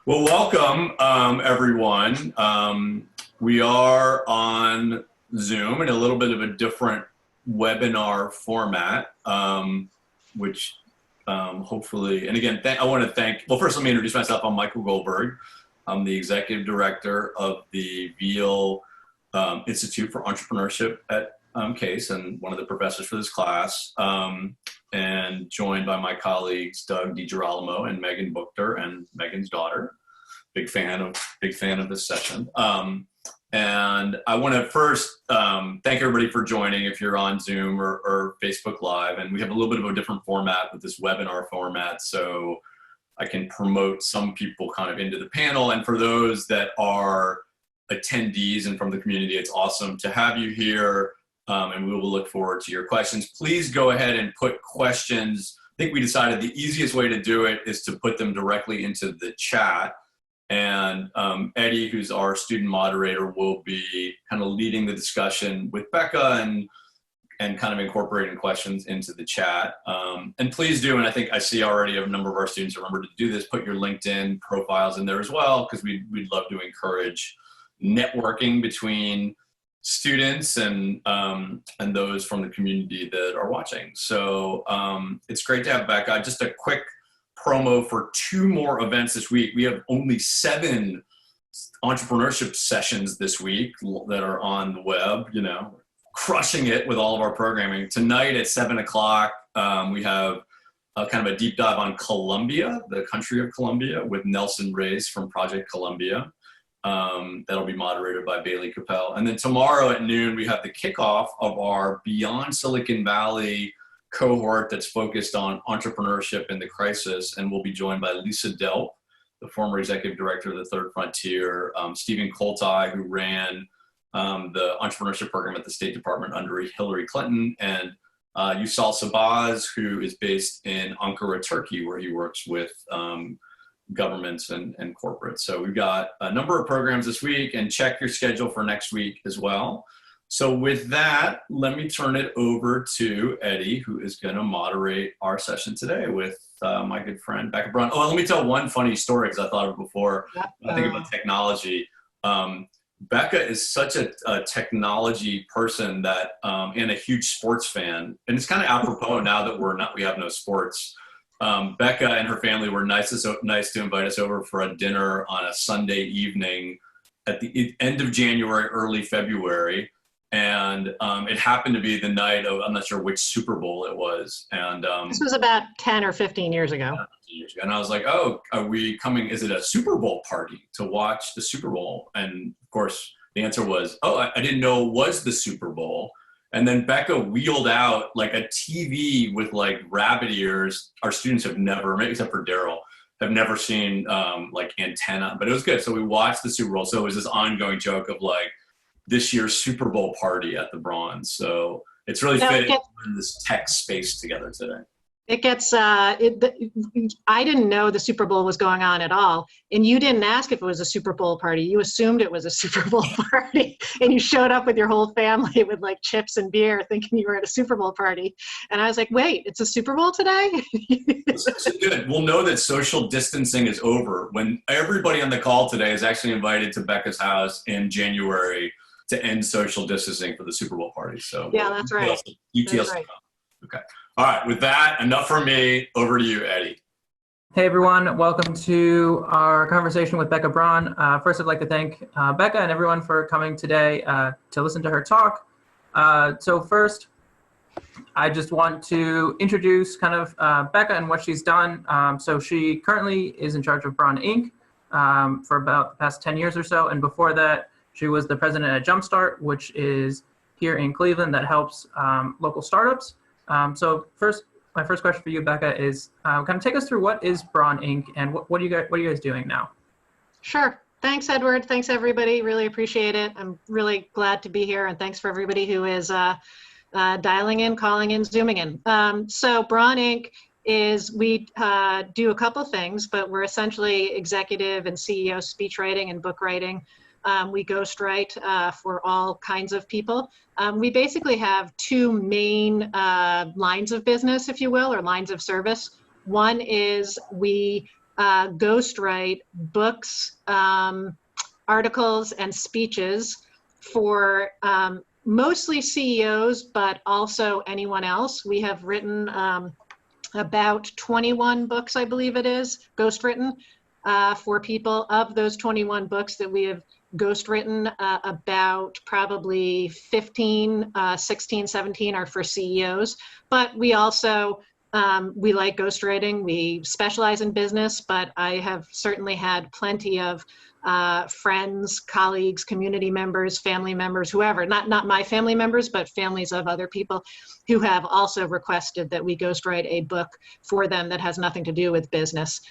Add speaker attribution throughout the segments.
Speaker 1: Well, welcome, everyone. We are on Zoom in a little bit of a different webinar format, which hopefully, and again, I want to thank, well, first let me introduce myself. I'm Michael Goldberg. I'm the executive director of the Veale Institute for Entrepreneurship at Case and one of the professors for this class, and joined by my colleagues, Doug DiGirolamo and Megan Buchter and Megan's daughter. Big fan of this session. And I want to first thank everybody for joining if you're on Zoom or Facebook Live. And we have a little bit of a different format with this webinar format, so I can promote some people kind of into the panel. And for those that are attendees and from the community, it's awesome to have you here. And we will look forward to your questions. Please go ahead and put questions. I think we decided the easiest way to do it is to put them directly into the chat. And Eddie, who's our student moderator, will be kind of leading the discussion with Becca and kind of incorporating questions into the chat. And please do, and I think I see already a number of our students remember to do this, put your LinkedIn profiles in there as well, because we'd love to encourage networking between students and those from the community that are watching. So it's great to have Becca. Just a quick promo for 2 more events this week. We have only 7 entrepreneurship sessions this week that are on the web, you know, crushing it with all of our programming. Tonight at 7 o'clock, we have kind of a deep dive on Colombia, the country of Colombia, with Nelson Reyes from Project Colombia. That'll be moderated by Veale Capel. And then tomorrow at noon, we have the kickoff of our Beyond Silicon Valley cohort that's focused on entrepreneurship in the crisis, and we'll be joined by Lisa Delp, the former executive director of the Third Frontier, Stephen Coltai, who ran the entrepreneurship program at the State Department under Hillary Clinton, and Yusal Sabaz, who is based in Ankara, Turkey, where he works with governments and corporates. So we've got a number of programs this week, and check your schedule for next week as well. So with that, let me turn it over to Eddie, who is going to moderate our session today with my good friend Becca Braun. Oh, let me tell one funny story because I thought of it before. I think about technology. Becca is such a technology person that, and a huge sports fan, and it's kind of apropos now that we have no sports. Becca and her family were nice to invite us over for a dinner on a Sunday evening at the end of January, early February. And it happened to be the night of, I'm not sure which Super Bowl it was. And
Speaker 2: this was about 10 or 15 years ago.
Speaker 1: And I was like, oh, are we coming? Is it a Super Bowl party to watch the Super Bowl? And of course, the answer was, oh, I didn't know it was the Super Bowl. And then Becca wheeled out like a TV with like rabbit ears. Our students have never, maybe except for Daryl, have never seen like antenna, but it was good. So we watched the Super Bowl. So it was this ongoing joke of like, this year's Super Bowl party at the Braun. So it's really fitting in this tech space together today.
Speaker 2: It gets, I didn't know the Super Bowl was going on at all. And you didn't ask if it was a Super Bowl party. You assumed it was a Super Bowl party. And you showed up with your whole family with like chips and beer thinking you were at a Super Bowl party. And I was like, wait, it's a Super Bowl today?
Speaker 1: That's good. We'll know that social distancing is over when everybody on the call today is actually invited to Becca's house in January to end social distancing for the Super Bowl party. So
Speaker 2: yeah, that's right.
Speaker 1: UTL's right. Okay. All right. With that, enough from me. Over to you, Eddie.
Speaker 3: Hey, everyone. Welcome to our conversation with Becca Braun. First, I'd like to thank Becca and everyone for coming today to listen to her talk. So first, I just want to introduce kind of Becca and what she's done. So she currently is in charge of Braun Inc. For about the past 10 years or so. And before that, she was the president at Jumpstart, which is here in Cleveland that helps local startups. So my first question for you, Becca, is kind of take us through what is Braun Inc. and what are you guys doing now?
Speaker 2: Sure. Thanks, Edward. Thanks, everybody. Really appreciate it. I'm really glad to be here, and thanks for everybody who is dialing in, calling in, zooming in. So Braun Inc. is we do a couple things, but we're essentially executive and CEO speech writing and book writing. We ghostwrite for all kinds of people. We basically have 2 main lines of business, if you will, or lines of service. One is we ghostwrite books, articles, and speeches for mostly CEOs, but also anyone else. We have written about 21 books, I believe it is, ghostwritten for people. Of those 21 books that we have ghostwritten, about probably 15, 16, 17 are for CEOs. But we also, we like ghostwriting. We specialize in business, but I have certainly had plenty of friends, colleagues, community members, family members, whoever, not my family members, but families of other people who have also requested that we ghostwrite a book for them that has nothing to do with business.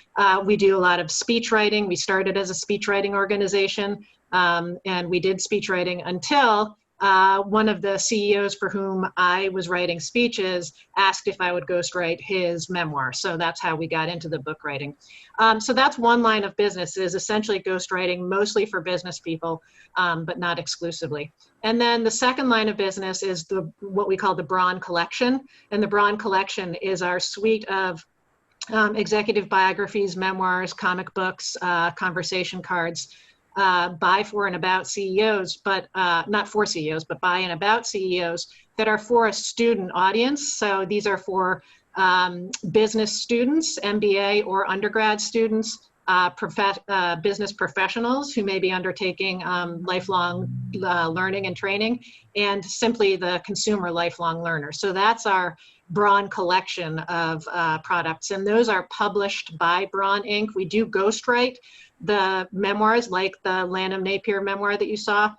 Speaker 2: We do a lot of speech writing. We started as a speech writing organization, and we did speech writing until one of the CEOs for whom I was writing speeches asked if I would ghostwrite his memoir. So that's how we got into the book writing. So that's one line of business, is essentially ghostwriting, mostly for business people, but not exclusively. And then the second line of business is what we call the Brawn Collection. And the Brawn Collection is our suite of executive biographies, memoirs, comic books, conversation cards, by, for, and about CEOs, but not for CEOs, but by and about CEOs that are for a student audience. So these are for business students, MBA or undergrad students, business professionals who may be undertaking lifelong learning and training, and simply the consumer lifelong learner. So that's our Brawn collection of products, and those are published by Braun Inc. We do ghostwrite the memoirs, like the Lanham Napier memoir that you saw.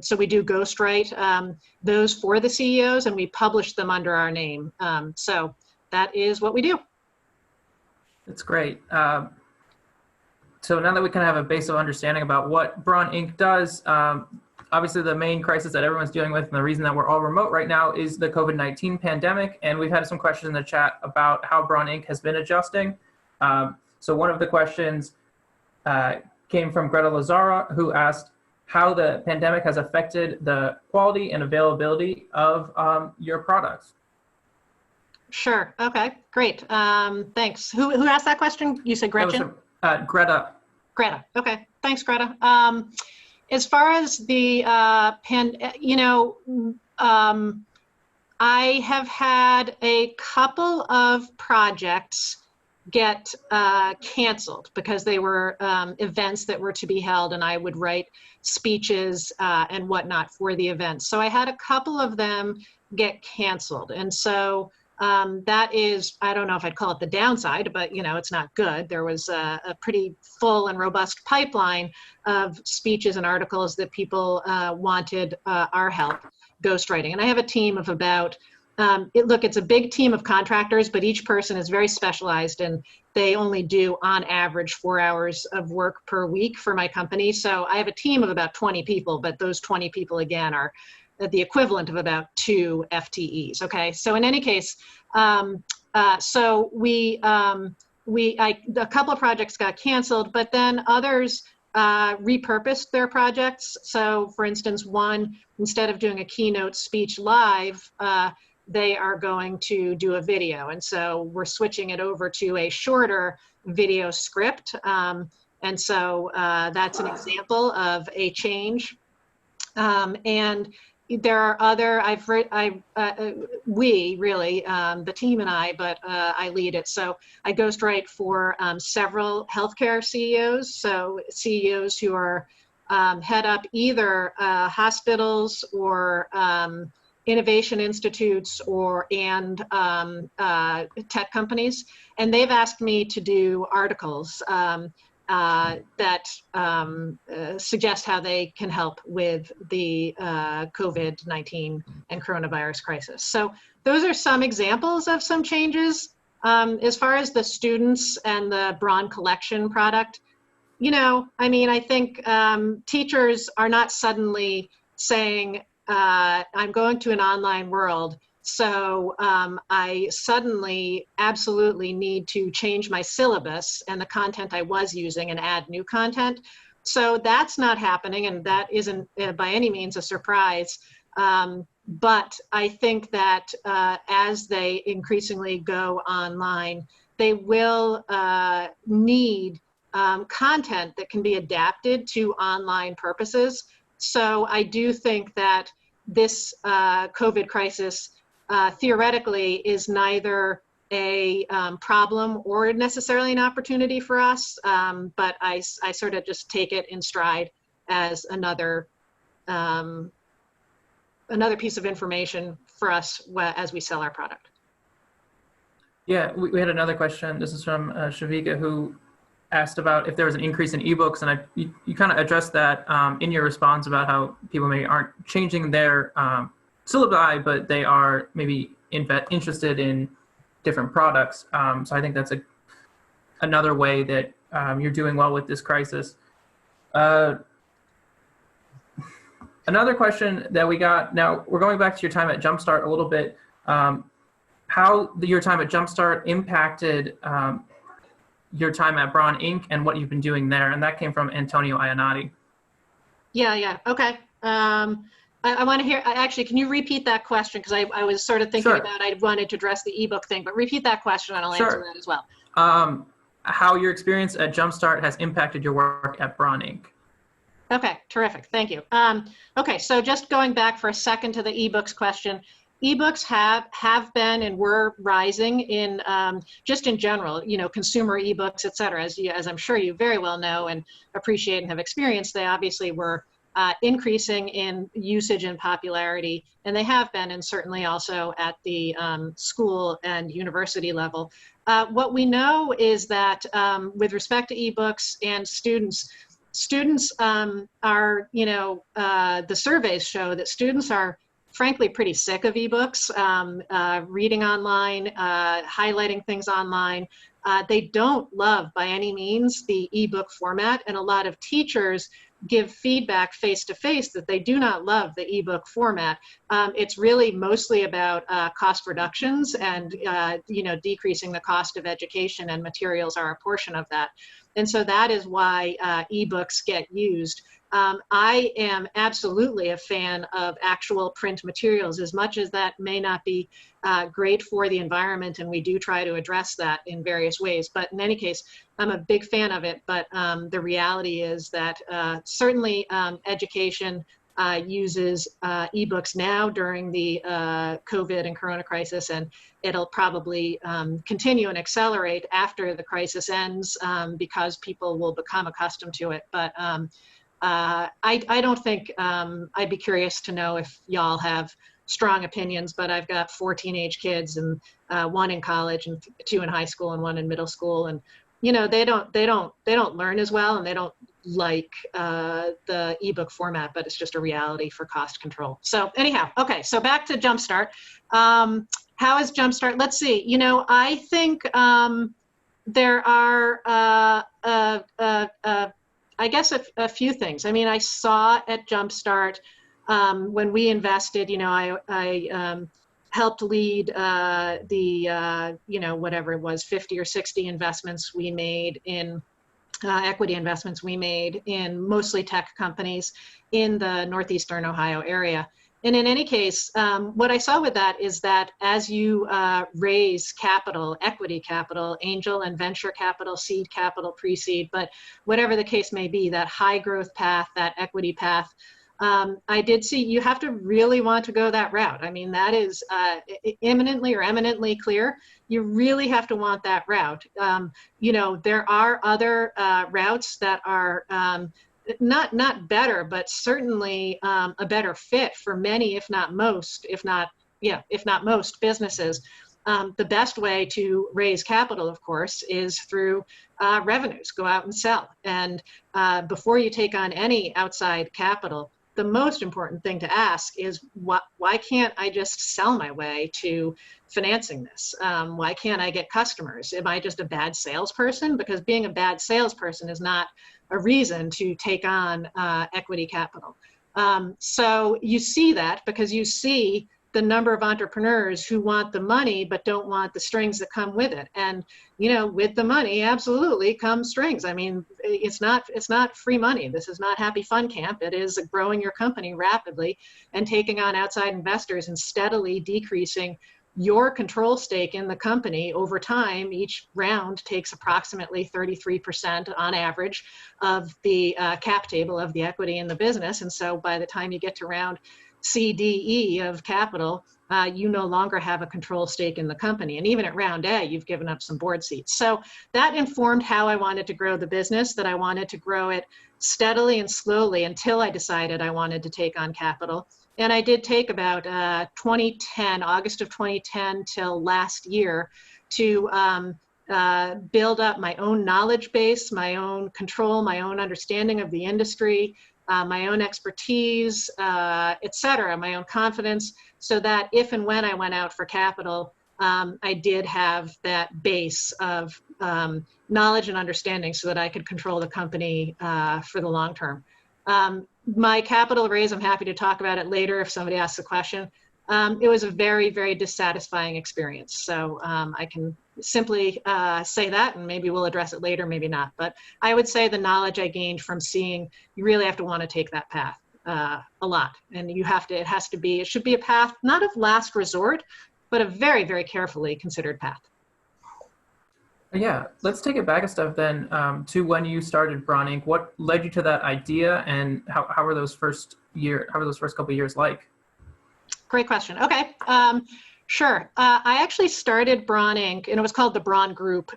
Speaker 2: So we do ghostwrite those for the CEOs, and we publish them under our name. So that is what we do.
Speaker 3: That's great. So now that we kind of have a base of understanding about what Braun Inc. does, obviously the main crisis that everyone's dealing with and the reason that we're all remote right now is the COVID-19 pandemic. And we've had some questions in the chat about how Braun Inc. has been adjusting. So one of the questions came from Greta Lazara, who asked how the pandemic has affected the quality and availability of your products.
Speaker 2: Sure. Okay, great. Thanks. Who asked that question? You said Gretchen?
Speaker 3: Greta.
Speaker 2: Greta. Okay. Thanks, Greta. As far as the I have had a couple of projects get canceled because they were events that were to be held, and I would write speeches and whatnot for the events. So I had a couple of them get canceled, and so that is, I don't know if I'd call it the downside, but it's not good. There was a pretty full and robust pipeline of speeches and articles that people wanted our help ghostwriting. And I have a team of about, it's a big team of contractors, but each person is very specialized, and they only do on average 4 hours of work per week for my company. So I have a team of about 20 people, but those 20 people again are the equivalent of about 2 FTEs. Okay, so in any case, so a couple of projects got canceled, but then others repurposed their projects. So for instance, one, instead of doing a keynote speech live, they are going to do a video. And so we're switching it over to a shorter video script. And so that's an example of a change. And there are other, we really, the team and I, but I lead it. So I ghostwrite for several healthcare CEOs. So CEOs who are head up either hospitals or innovation institutes and tech companies. And they've asked me to do articles that suggest how they can help with the COVID-19 and coronavirus crisis. So those are some examples of some changes. As far as the students and the Brawn Collection product, I think teachers are not suddenly saying, I'm going to an online world, so I suddenly absolutely need to change my syllabus and the content I was using and add new content. So that's not happening, and that isn't by any means a surprise. But I think that as they increasingly go online, they will need content that can be adapted to online purposes. So I do think that this COVID crisis theoretically is neither a problem or necessarily an opportunity for us, but I sort of just take it in stride as another piece of information for us as we sell our product.
Speaker 3: Yeah, we had another question. This is from Shavika, who asked about if there was an increase in ebooks, and you kind of addressed that in your response about how people maybe aren't changing their syllabi, but they are maybe interested in different products. So I think that's another way that you're doing well with this crisis. Another question that we got, now we're going back to your time at Jumpstart a little bit. How your time at Jumpstart impacted your time at Braun Inc. and what you've been doing there. And that came from Antonio Ionati.
Speaker 2: Yeah, okay. I want to hear, actually, can you repeat that question? Because I was sort of thinking about, I wanted to address the ebook thing, but repeat that question and I'll answer that as well.
Speaker 3: How your experience at Jumpstart has impacted your work at Braun Inc.
Speaker 2: Okay, terrific, thank you. Okay, so just going back for a second to the ebooks question. Ebooks have been and were rising in just in general, consumer ebooks, et cetera. As I'm sure you very well know and appreciate and have experienced, they obviously were increasing in usage and popularity, and they have been, and certainly also at the school and university level. What we know is that with respect to ebooks and students are, the surveys show that students are frankly pretty sick of ebooks, reading online, highlighting things online. They don't love by any means the ebook format, and a lot of teachers give feedback face-to-face that they do not love the ebook format. It's really mostly about cost reductions and decreasing the cost of education, and materials are a portion of that. And so that is why ebooks get used. I am absolutely a fan of actual print materials, as much as that may not be great for the environment, and we do try to address that in various ways. But in any case, I'm a big fan of it. But the reality is that certainly education uses ebooks now during the COVID and Corona crisis, and it'll probably continue and accelerate after the crisis ends because people will become accustomed to it. But I don't think, I'd be curious to know if y'all have strong opinions, but I've got 4 teenage kids, and 1 in college and 2 in high school and 1 in middle school. And, they don't learn as well, and they don't like the ebook format, but it's just a reality for cost control. So anyhow, okay, so back to Jumpstart. How is Jumpstart? Let's see, I think there are, I guess a few things. I mean, I saw at Jumpstart when we invested, I helped lead the, whatever it was, 50 or 60 investments we made in equity investments we made in mostly tech companies in the Northeastern Ohio area. And in any case, what I saw with that is that as you raise capital, equity capital, angel and venture capital, seed capital, pre-seed, but whatever the case may be, that high growth path, that equity path, I did see you have to really want to go that route. I mean, that is eminently clear. You really have to want that route. There are other routes that are not better, but certainly a better fit for many, if not most businesses. The best way to raise capital, of course, is through revenues. Go out and sell. And before you take on any outside capital, the most important thing to ask is why can't I just sell my way to financing this? Why can't I get customers? Am I just a bad salesperson? Because being a bad salesperson is not a reason to take on equity capital. So you see that because you see the number of entrepreneurs who want the money but don't want the strings that come with it. And with the money absolutely comes strings. I mean, it's not free money. This is not Happy Fun Camp. It is growing your company rapidly and taking on outside investors and steadily decreasing your control stake in the company over time, each round takes approximately 33% on average of the cap table of the equity in the business. And so by the time you get to round C, D, E of capital, you no longer have a control stake in the company. And even at round A, you've given up some board seats. So that informed how I wanted to grow the business, that I wanted to grow it steadily and slowly until I decided I wanted to take on capital. And I did take about August of 2010 till last year to build up my own knowledge base, my own control, my own understanding of the industry, my own expertise, et cetera, my own confidence, so that if and when I went out for capital, I did have that base of knowledge and understanding so that I could control the company for the long term. My capital raise, I'm happy to talk about it later if somebody asks a question. It was a very, very dissatisfying experience. So I can simply say that, and maybe we'll address it later, maybe not. But I would say the knowledge I gained from seeing, you really have to want to take that path a lot. And you have to, it should be a path, not of last resort, but a very, very carefully considered path.
Speaker 3: Yeah, let's take it back a step then to when you started Braun Inc. What led you to that idea, and how were those first couple of years like?
Speaker 2: Great question. Okay, sure. I actually started Braun Inc. and it was called the Braun Group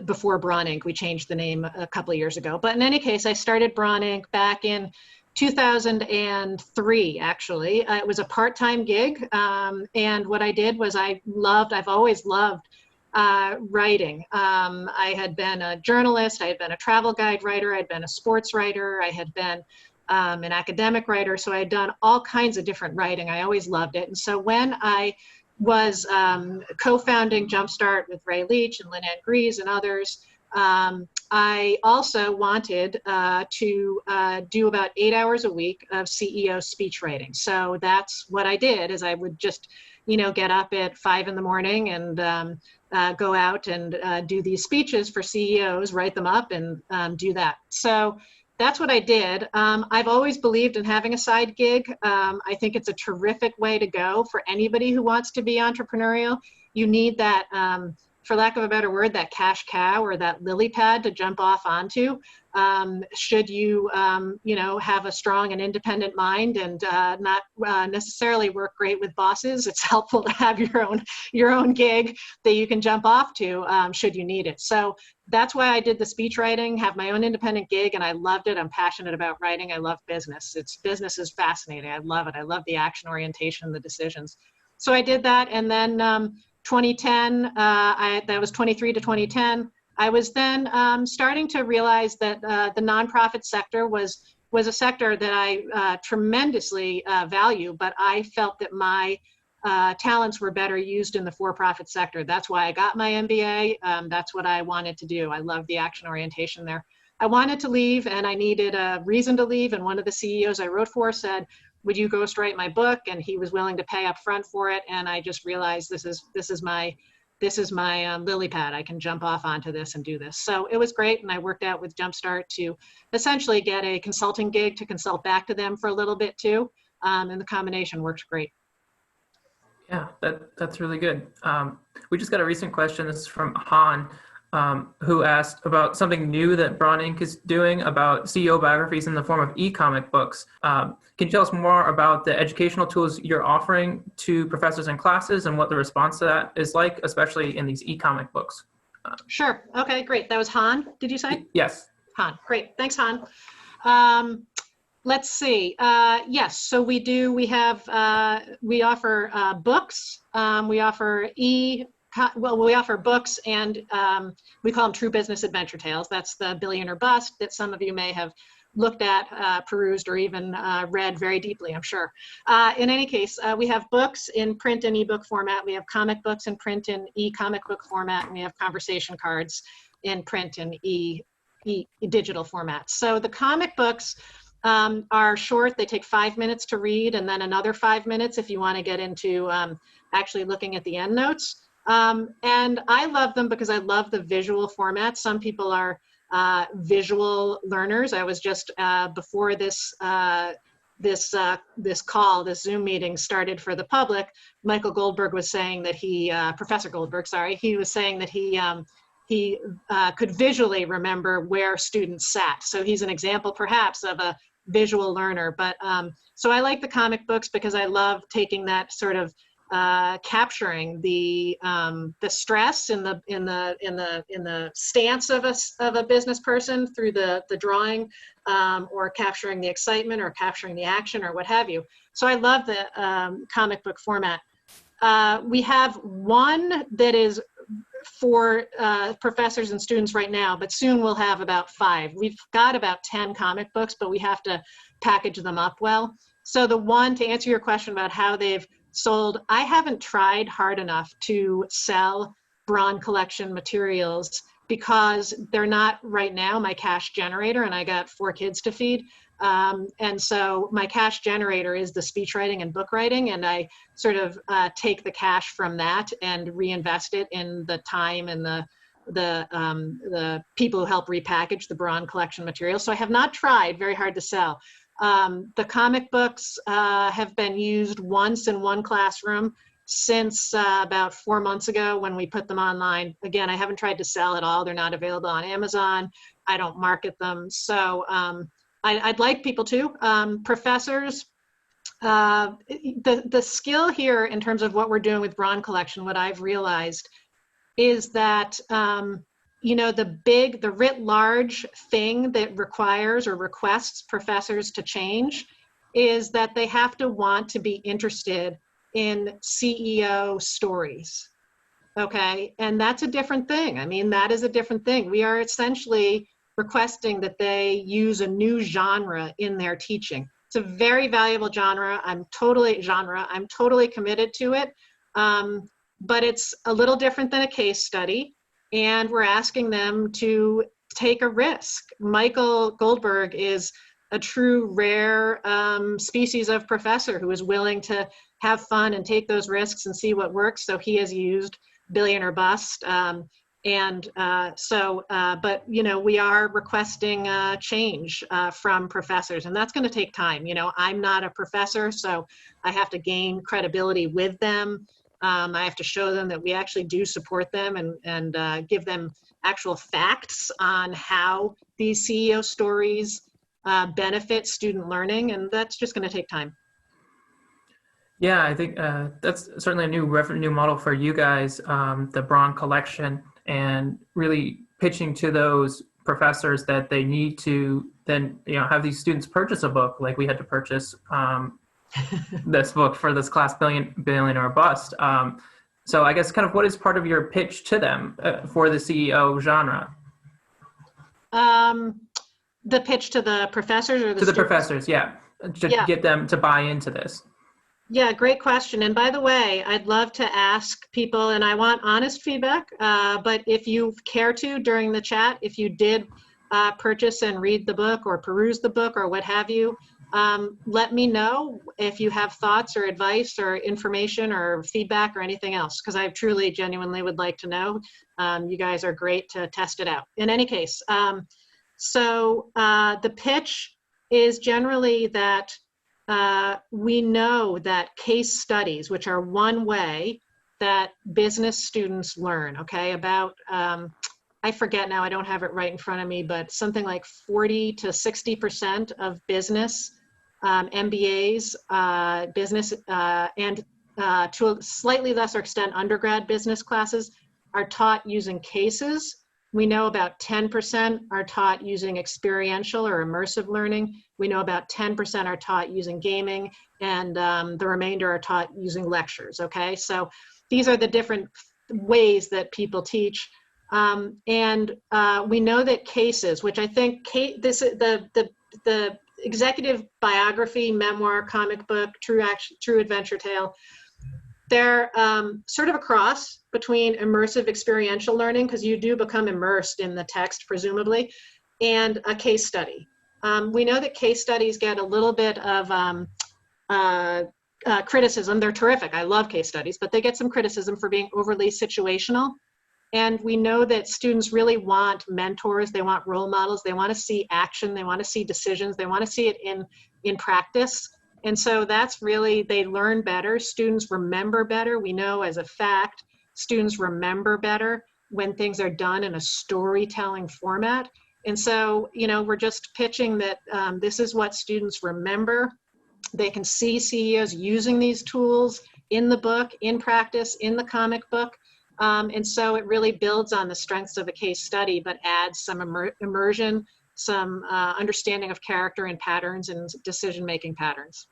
Speaker 2: before Braun Inc. We changed the name a couple of years ago. But in any case, I started Braun Inc. back in 2003, actually. It was a part-time gig, and what I did was I've always loved writing. I had been a journalist, I had been a travel guide writer, I'd been a sports writer, I had been an academic writer, so I had done all kinds of different writing. I always loved it. And so when I was co-founding Jumpstart with Ray Leach and Lynn Ann Grease and others, I also wanted to do about 8 hours a week of CEO speech writing. So that's what I did, is I would just, get up at 5 in the morning and go out and do these speeches for CEOs, write them up and do that. So that's what I did. I've always believed in having a side gig. I think it's a terrific way to go for anybody who wants to be entrepreneurial. You need that, for lack of a better word, that cash cow or that lily pad to jump off onto. Should you, have a strong and independent mind and not necessarily work great with bosses, it's helpful to have your own gig that you can jump off to should you need it. So that's why I did the speech writing, have my own independent gig, and I loved it. I'm passionate about writing. I love business. Business is fascinating. I love it. I love the action orientation, the decisions. So I did that, and then 2010, that was 23 to 2010. I was then starting to realize that the nonprofit sector was a sector that I tremendously value, but I felt that my talents were better used in the for-profit sector. That's why I got my MBA. That's what I wanted to do. I love the action orientation there. I wanted to leave, and I needed a reason to leave, and one of the CEOs I wrote for said, would you ghostwrite my book? And he was willing to pay up front for it, and I just realized this is my lily pad. I can jump off onto this and do this. So it was great, and I worked out with Jumpstart to essentially get a consulting gig to consult back to them for a little bit too, and the combination works great.
Speaker 3: Yeah, that's really good. We just got a recent question. This is from Han, who asked about something new that Braun Inc. is doing about CEO biographies in the form of e-comic books. Can you tell us more about the educational tools you're offering to professors and classes and what the response to that is like, especially in these e-comic books?
Speaker 2: Sure. Okay, great. That was Han, did you say?
Speaker 3: Yes.
Speaker 2: Han. Great. Thanks, Han. Let's see. Yes, so we offer books. We offer books, and we call them True Business Adventure Tales. That's the Billion or Bust that some of you may have looked at, perused, or even read very deeply, I'm sure. In any case, we have books in print and ebook format. We have comic books in print and e-comic book format, and we have conversation cards in print and digital format. So the comic books are short. They take 5 minutes to read, and then another 5 minutes if you want to get into actually looking at the end notes. And I love them because I love the visual format. Some people are visual learners. I was just, before this this Zoom meeting started for the public, Michael Goldberg was saying that Professor Goldberg, sorry, he was saying that he could visually remember where students sat. So he's an example perhaps of a visual learner. But so I like the comic books because I love taking that sort of capturing the stress in the stance of a business person through the drawing, or capturing the excitement or capturing the action or what have you. So I love the comic book format. We have one that is for professors and students right now, but soon we'll have about 5. We've got about 10 comic books, but we have to package them up well. So the one, to answer your question about how they've sold, I haven't tried hard enough to sell Brawn Collection materials because they're not right now my cash generator, and I got 4 kids to feed. And so my cash generator is the speech writing and book writing, and I sort of take the cash from that and reinvest it in the time and the people who help repackage the Brawn Collection material. So I have not tried very hard to sell. The comic books have been used once in one classroom since about 4 months ago when we put them online. Again, I haven't tried to sell at all. They're not available on Amazon. I don't market them. So I'd like people to. Professors, the skill here in terms of what we're doing with Brawn Collection, what I've realized is that the writ large thing that requires or requests professors to change is that they have to want to be interested in CEO stories. Okay, and that's a different thing. I mean, that is a different thing. We are essentially requesting that they use a new genre in their teaching. It's a very valuable genre. I'm totally committed to it. But it's a little different than a case study. And we're asking them to take a risk. Michael Goldberg is a true rare species of professor who is willing to have fun and take those risks and see what works. So he has used Billion or Bust. But we are requesting change from professors, and that's going to take time. I'm not a professor, so I have to gain credibility with them. I have to show them that we actually do support them and give them actual facts on how these CEO stories benefit student learning, and that's just going to take time.
Speaker 3: Yeah, I think that's certainly a new revenue model for you guys, the Brawn Collection, and really pitching to those professors that they need to then have these students purchase a book, like we had to purchase this book for this class, Billion or Bust. So I guess kind of what is part of your pitch to them for the CEO genre?
Speaker 2: The pitch to the professors or the
Speaker 3: to the
Speaker 2: students?
Speaker 3: Professors, yeah, to get them to buy into this.
Speaker 2: Yeah, great question. And by the way, I'd love to ask people, and I want honest feedback, but if you care to during the chat, if you did purchase and read the book or peruse the book or what have you, let me know if you have thoughts or advice or information or feedback or anything else, because I truly, genuinely would like to know. You guys are great to test it out. In any case, the pitch is generally that we know that case studies, which are one way that business students learn, okay, about, I forget now, I don't have it right in front of me, but something like 40 to 60% of business MBAs, business, and to a slightly lesser extent, undergrad business classes are taught using cases. We know about 10% are taught using experiential or immersive learning. We know about 10% are taught using gaming, and the remainder are taught using lectures, okay? So these are the different ways that people teach. We know that cases, which I think the executive biography, memoir, comic book, true adventure tale, they're sort of a cross between immersive experiential learning, because you do become immersed in the text, presumably, and a case study. We know that case studies get a little bit of criticism. They're terrific. I love case studies, but they get some criticism for being overly situational. And we know that students really want mentors. They want role models. They want to see action. They want to see decisions. They want to see it in practice. And so that's really, they learn better. Students remember better. We know as a fact, students remember better when things are done in a storytelling format. And so, we're just pitching that this is what students remember. They can see CEOs using these tools in the book, in practice, in the comic book. And so it really builds on the strengths of a case study, but adds some immersion, some understanding of character and patterns and decision-making patterns.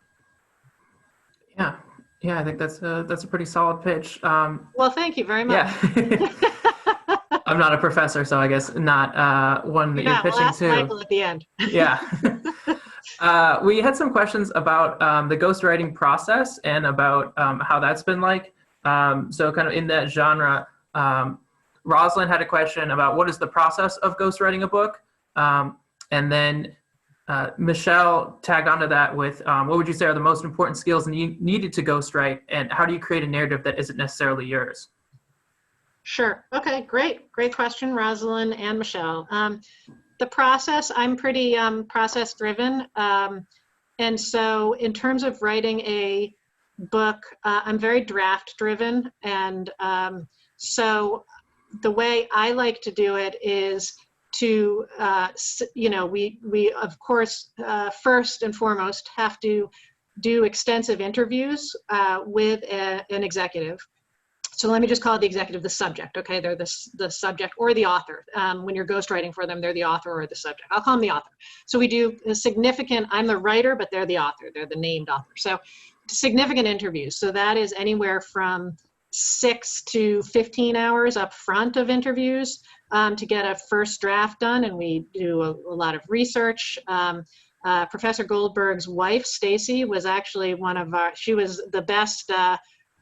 Speaker 3: Yeah, I think that's a pretty solid pitch.
Speaker 2: Well, thank you very much.
Speaker 3: Yeah. I'm not a professor, so I guess not one that you're pitching
Speaker 2: we'll ask
Speaker 3: to.
Speaker 2: Michael at the end.
Speaker 3: Yeah. We had some questions about the ghostwriting process and about how that's been like. So kind of in that genre, Rosalind had a question about what is the process of ghostwriting a book? And then Michelle tagged onto that with what would you say are the most important skills needed to ghostwrite, and how do you create a narrative that isn't necessarily yours?
Speaker 2: Sure. Okay, great question, Rosalind and Michelle. The process, I'm pretty process driven. And so in terms of writing a book, I'm very draft driven. And so the way I like to do it is to, we of course, first and foremost have to do extensive interviews with an executive. So let me just call it the executive the subject, okay? They're the subject or the author. When you're ghostwriting for them, they're the author or the subject. I'll call them the author. So we do a significant, I'm the writer, but they're the author. They're the named author. So significant interviews. So that is anywhere from 6 to 15 hours up front of interviews to get a first draft done. And we do a lot of research. Professor Goldberg's wife, Stacy, was actually she was the best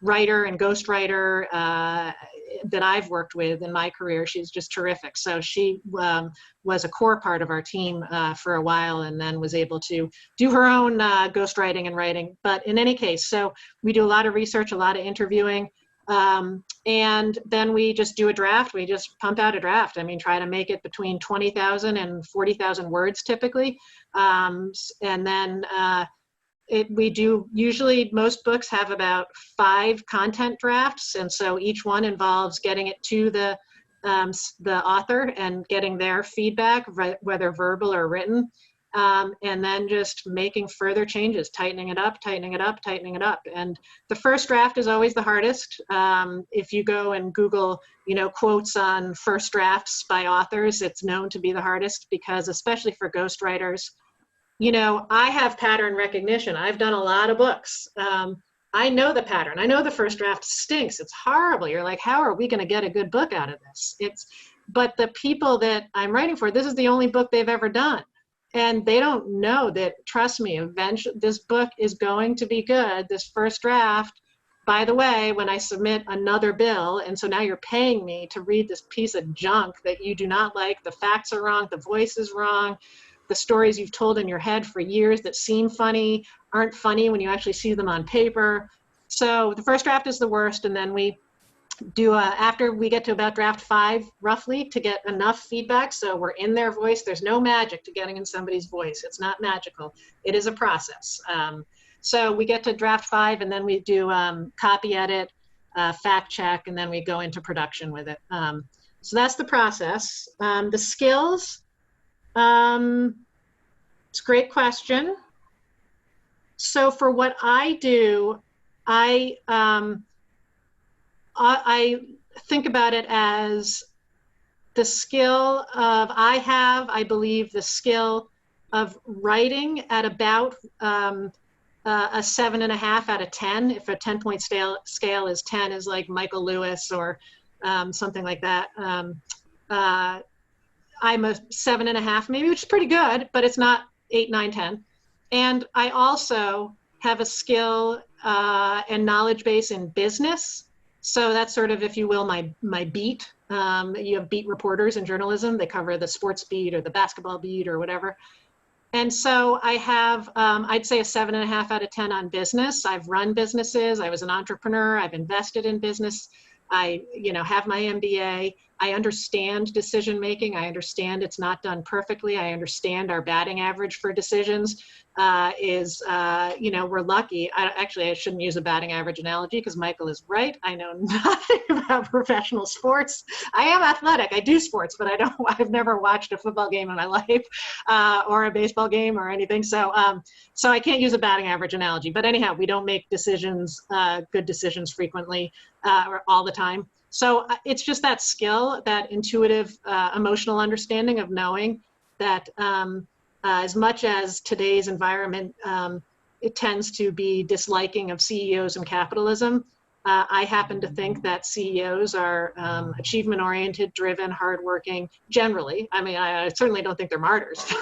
Speaker 2: writer and ghostwriter that I've worked with in my career. She's just terrific. So she was a core part of our team for a while, and then was able to do her own ghostwriting and writing. But in any case, so we do a lot of research, a lot of interviewing, and then we just do a draft. We just pump out a draft. I mean, try to make it between 20,000 and 40,000 words typically. And then we do, usually most books have about 5 content drafts, and so each one involves getting it to the author and getting their feedback, whether verbal or written, and then just making further changes, tightening it up, tightening it up, tightening it up. And the first draft is always the hardest. If you go and Google, quotes on first drafts by authors, it's known to be the hardest, because especially for ghostwriters, I have pattern recognition. I've done a lot of books. I know the pattern. I know the first draft stinks. It's horrible. You're like, how are we going to get a good book out of this? But the people that I'm writing for, this is the only book they've ever done. And they don't know that, trust me, eventually this book is going to be good. This first draft, by the way, when I submit another bill, and so now you're paying me to read this piece of junk that you do not like, the facts are wrong, the voice is wrong, the stories you've told in your head for years that seem funny aren't funny when you actually see them on paper. So the first draft is the worst, and then we do after we get to about draft 5 roughly to get enough feedback so we're in their voice. There's no magic to getting in somebody's voice. It's not magical. It is a process. So we get to draft 5, and then we do copy edit, fact check, and then we go into production with it. So that's the process. The skills. It's a great question. So for what I do, I think about it as the skill of, I believe the skill of writing at about a 7.5 out of 10. If a 10-point scale is 10 is like Michael Lewis or something like that. I'm a 7.5 maybe, which is pretty good, but it's not 8, 9, 10. And I also have a skill and knowledge base in business. So that's sort of, if you will, my beat. You have beat reporters in journalism. They cover the sports beat or the basketball beat or whatever. And so I have, I'd say a 7.5 out of 10 on business. I've run businesses. I was an entrepreneur. I've invested in business. I, have my MBA. I understand decision making. I understand it's not done perfectly. I understand our batting average for decisions we're lucky. Actually, I shouldn't use a batting average analogy because Michael is right. I know nothing about professional sports. I am athletic. I do sports, but I've never watched a football game in my life or a baseball game or anything. So I can't use a batting average analogy. But anyhow, we don't make decisions, good decisions frequently or all the time. So it's just that skill, that intuitive, emotional understanding of knowing that as much as today's environment, it tends to be disliking of CEOs and capitalism. I happen to think that CEOs are achievement-oriented, driven, hardworking, generally. I mean, I certainly don't think they're martyrs,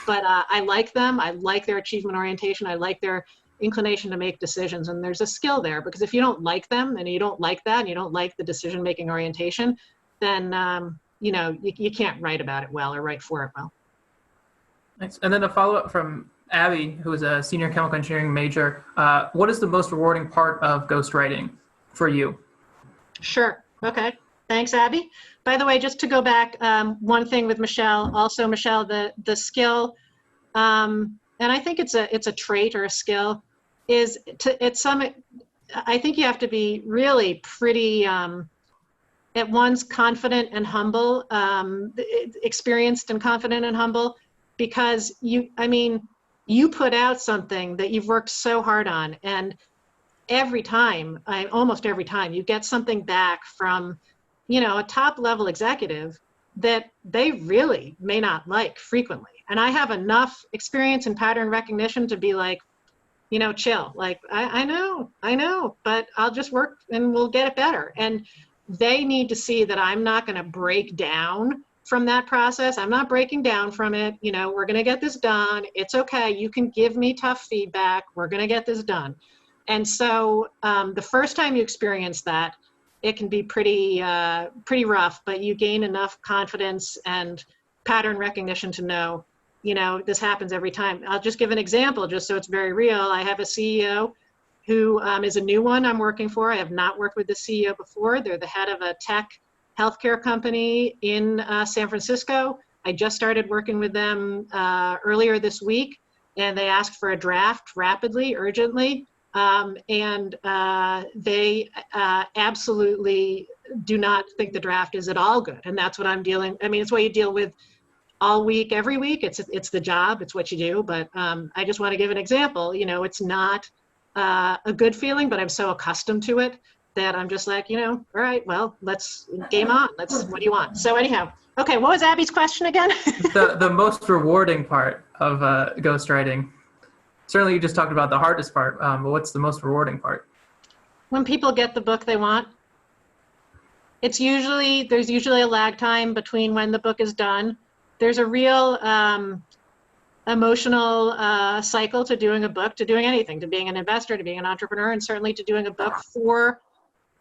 Speaker 2: but I like them. I like their achievement orientation. I like their inclination to make decisions, and there's a skill there, because if you don't like them and you don't like that and you don't like the decision-making orientation, then you can't write about it well or write for it well.
Speaker 3: Thanks. And then a follow-up from Abby, who is a senior chemical engineering major. What is the most rewarding part of ghostwriting for you?
Speaker 2: Sure. Okay. Thanks, Abby. By the way, just to go back, one thing with Michelle, also Michelle, the skill, and I think it's a trait or a skill, is I think you have to be really pretty at once confident and humble, experienced and confident and humble, because you put out something that you've worked so hard on, and almost every time you get something back from, a top level executive that they really may not like frequently. And I have enough experience in pattern recognition to be like, chill, like, I know, but I'll just work and we'll get it better. And they need to see that I'm not going to break down from that process. I'm not breaking down from it. We're going to get this done. It's okay. You can give me tough feedback. We're going to get this done. And so the first time you experience that, it can be pretty rough, but you gain enough confidence and pattern recognition to know, this happens every time. I'll just give an example just so it's very real. I have a CEO who is a new one I'm working for. I have not worked with the CEO before. They're the head of a tech healthcare company in San Francisco. I just started working with them earlier this week, and they asked for a draft rapidly, urgently. And they absolutely do not think the draft is at all good. And that's what I'm it's what you deal with all week, every week. It's the job, it's what you do. But I just want to give an example. It's not a good feeling, but I'm so accustomed to it that I'm just like, all right, well, let's game on. What do you want? So anyhow, okay, what was Abby's question again?
Speaker 3: the most rewarding part of ghostwriting. Certainly you just talked about the hardest part, but what's the most rewarding part?
Speaker 2: When people get the book they want. There's usually a lag time between when the book is done. There's a real emotional cycle to doing a book, to doing anything, to being an investor, to being an entrepreneur, and certainly to doing a book for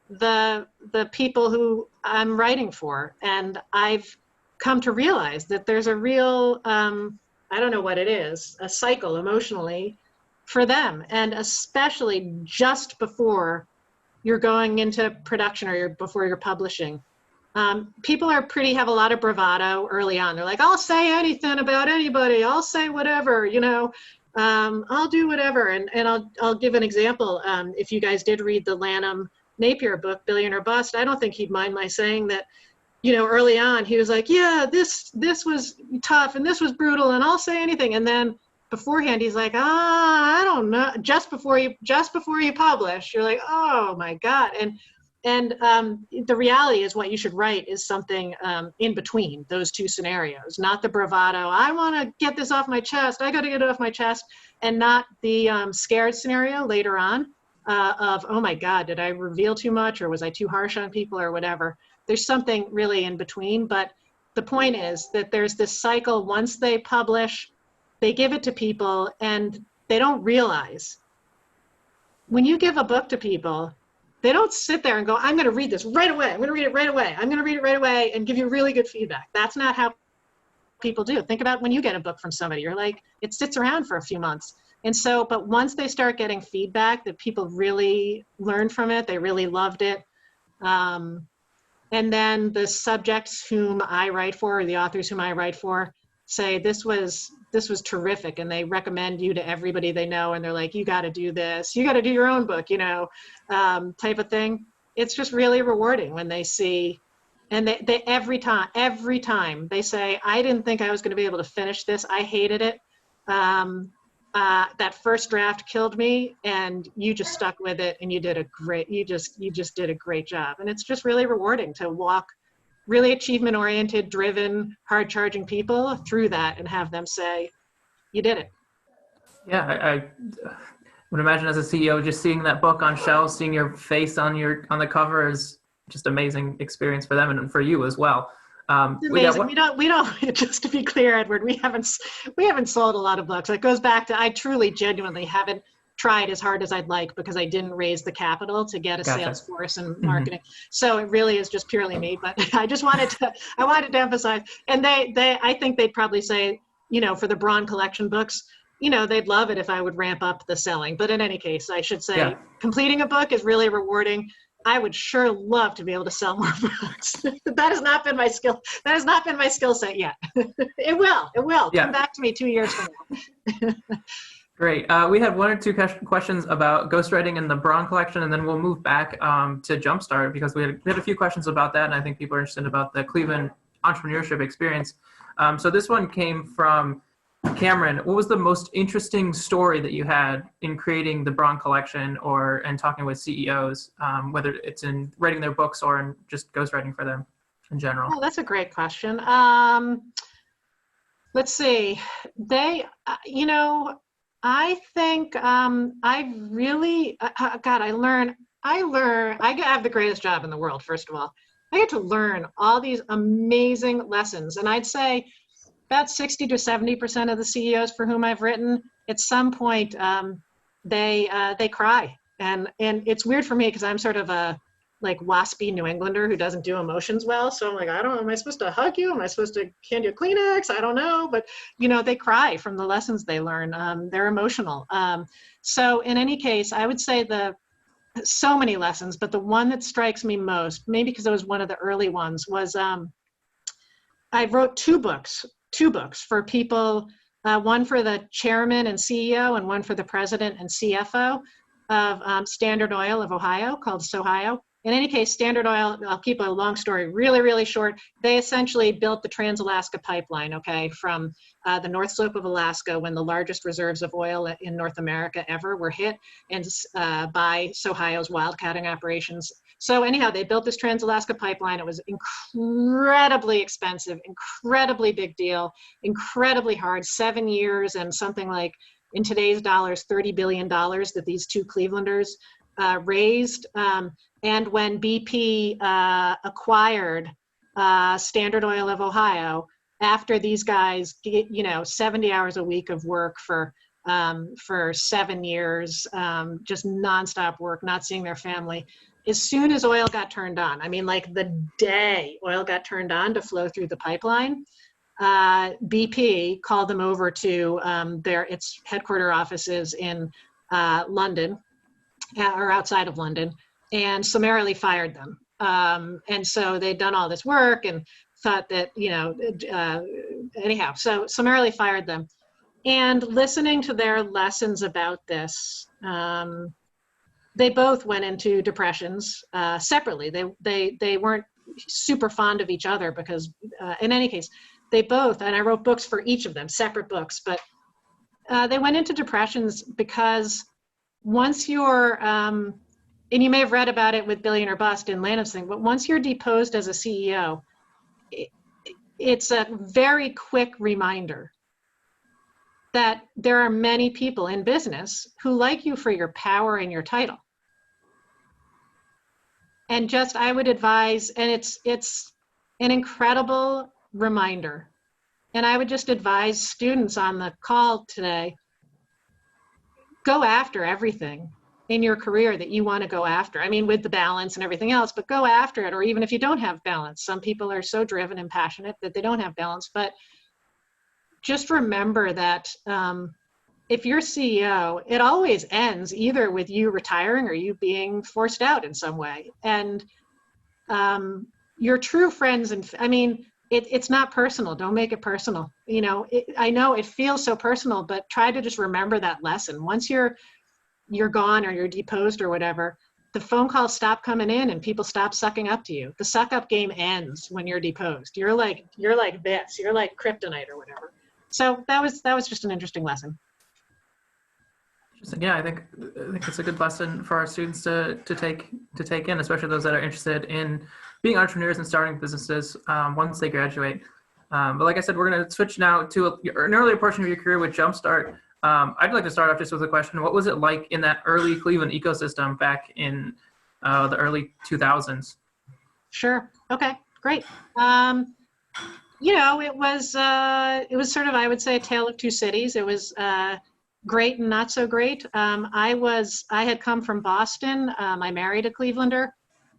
Speaker 2: the people who I'm writing for. And I've come to realize that there's a real, I don't know what it is, a cycle emotionally for them. And especially just before you're going into production or before you're publishing. People have a lot of bravado early on. They're like, I'll say anything about anybody. I'll say whatever, I'll do whatever. And I'll give an example. If you guys did read the Lanham Napier book, Billionaire Bust, I don't think he'd mind my saying that, early on he was like, yeah, this was tough and this was brutal and I'll say anything. And then beforehand he's like, I don't know. Just before you publish, you're like, oh my God. And the reality is what you should write is something in between those two scenarios, not the bravado, I want to get this off my chest, I got to get it off my chest, and not the scared scenario later on of, oh my God, did I reveal too much or was I too harsh on people or whatever. There's something really in between, but the point is that there's this cycle. Once they publish, they give it to people and they don't realize. When you give a book to people, they don't sit there and go, I'm going to read this right away. I'm going to read it right away. I'm going to read it right away and give you really good feedback. That's not how people do. Think about when you get a book from somebody. You're like, it sits around for a few months. And so, but once they start getting feedback that people really learned from it, they really loved it, And then the subjects whom I write for, or the authors whom I write for, say this was terrific, and they recommend you to everybody they know, and they're like, you got to do this, you got to do your own book, type of thing. It's just really rewarding when they see, and they every time they say, I didn't think I was going to be able to finish this, I hated it, that first draft killed me, and you just stuck with it, and you just did a great job. And it's just really rewarding to walk really achievement-oriented, driven, hard-charging people through that and have them say, you did it.
Speaker 3: Yeah, I would imagine as a CEO, just seeing that book on shelves, seeing your face on the cover is just amazing experience for them and for you as well.
Speaker 2: It's amazing. We don't. Just to be clear, Edward, we haven't sold a lot of books. It goes back to, I truly, genuinely haven't tried as hard as I'd like because I didn't raise the capital to get a sales force and marketing. So it really is just purely me. But I wanted to emphasize, and I think they'd probably say, for the Brawn Collection books, they'd love it if I would ramp up the selling. But in any case, I should say, completing a book is really rewarding. I would sure love to be able to sell more books. That has not been my skill. That has not been my skill set yet. It will. Yeah. Come back to me 2 years from now.
Speaker 3: Great. We had one or two questions about ghostwriting and the Brawn Collection, and then we'll move back to Jumpstart because we had a few questions about that, and I think people are interested about the Cleveland entrepreneurship experience. So this one came from Cameron. What was the most interesting story that you had in creating the Brawn Collection and talking with CEOs, whether it's in writing their books or in just ghostwriting for them in general?
Speaker 2: Oh, that's a great question. Let's see. I think I really, I have the greatest job in the world, first of all. I get to learn all these amazing lessons. And I'd say about 60 to 70% of the CEOs for whom I've written, at some point, they cry. And it's weird for me because I'm sort of a waspy New Englander who doesn't do emotions well. So I'm like, I don't know, am I supposed to hug you? Am I supposed to hand you a Kleenex? I don't know. But, they cry from the lessons they learn. They're emotional. So in any case, I would say so many lessons, but the one that strikes me most, maybe because it was one of the early ones, was I wrote two books for people, one for the chairman and CEO and one for the president and CFO of Standard Oil of Ohio, called Sohio. In any case, Standard Oil, I'll keep a long story really, really short. They essentially built the Trans-Alaska Pipeline, from the North Slope of Alaska, when the largest reserves of oil in North America ever were hit, and by Sohio's wildcatting operations. So anyhow, they built this Trans-Alaska Pipeline. It was incredibly expensive, incredibly big deal, incredibly hard, 7 years, and something like, in today's dollars, $30 billion that these two Clevelanders raised. And when BP acquired Standard Oil of Ohio, after these guys, 70 hours a week of work for 7 years, just nonstop work, not seeing their family. As soon as oil got turned on, the day oil got turned on to flow through the pipeline, BP called them over to its headquarter offices in London, or outside of London, and summarily fired them. And so they'd done all this work and thought that, anyhow, so summarily fired them. And listening to their lessons about this, they both went into depressions separately. They weren't super fond of each other because, in any case, they both, and I wrote books for each of them, separate books, but they went into depressions because once you're, and you may have read about it with Billion or Bust in Lansing, but once you're deposed as a CEO, it's a very quick reminder that there are many people in business who like you for your power and your title. And I would advise, and it's an incredible reminder. And I would just advise students on the call today, go after everything in your career that you want to go after. With the balance and everything else, but go after it. Or even if you don't have balance, some people are so driven and passionate that they don't have balance. But just remember that if you're CEO, it always ends either with you retiring or you being forced out in some way. And your true friends, and I mean, it's not personal. Don't make it personal. You know, I know it feels so personal, but try to just remember that lesson. Once you're gone or you're deposed or whatever, the phone calls stop coming in and people stop sucking up to you. The suck up game ends when you're deposed. You're like this. You're like kryptonite or whatever. So that was just an interesting lesson.
Speaker 3: Interesting. Yeah, I think it's a good lesson for our students to take in, especially those that are interested in being entrepreneurs and starting businesses once they graduate. But like I said, we're going to switch now to an earlier portion of your career with Jumpstart. I'd like to start off just with a question. What was it like in that early Cleveland ecosystem back in the early 2000s?
Speaker 2: Sure. Okay, great. You know, it was sort of, I would say, a tale of two cities. It was great and not so great. I had come from Boston. I married a Clevelander,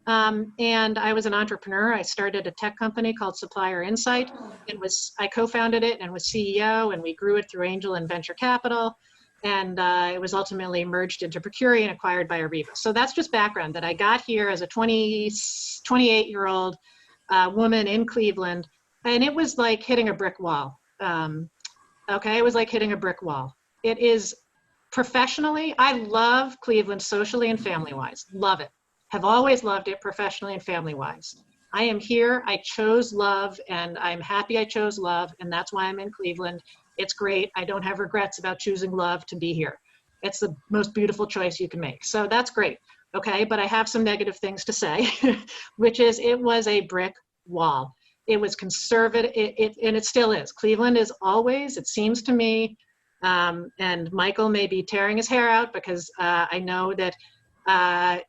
Speaker 2: and I was an entrepreneur. I started a tech company called Supplier Insight. I co-founded it and was CEO, and we grew it through angel and venture capital. And it was ultimately merged into Procuri and acquired by Ariba. So that's just background, that I got here as a 28-year-old woman in Cleveland, and it was like hitting a brick wall. Okay, it was like hitting a brick wall. It is professionally, I love Cleveland socially and family-wise. Love it. Have always loved it professionally and family-wise. I am here. I chose love, and I'm happy I chose love, and that's why I'm in Cleveland. It's great. I don't have regrets about choosing love to be here. It's the most beautiful choice you can make. So that's great. Okay, but I have some negative things to say, which is it was a brick wall. It was conservative, and it still is. Cleveland is always, it seems to me, and Michael may be tearing his hair out because I know that I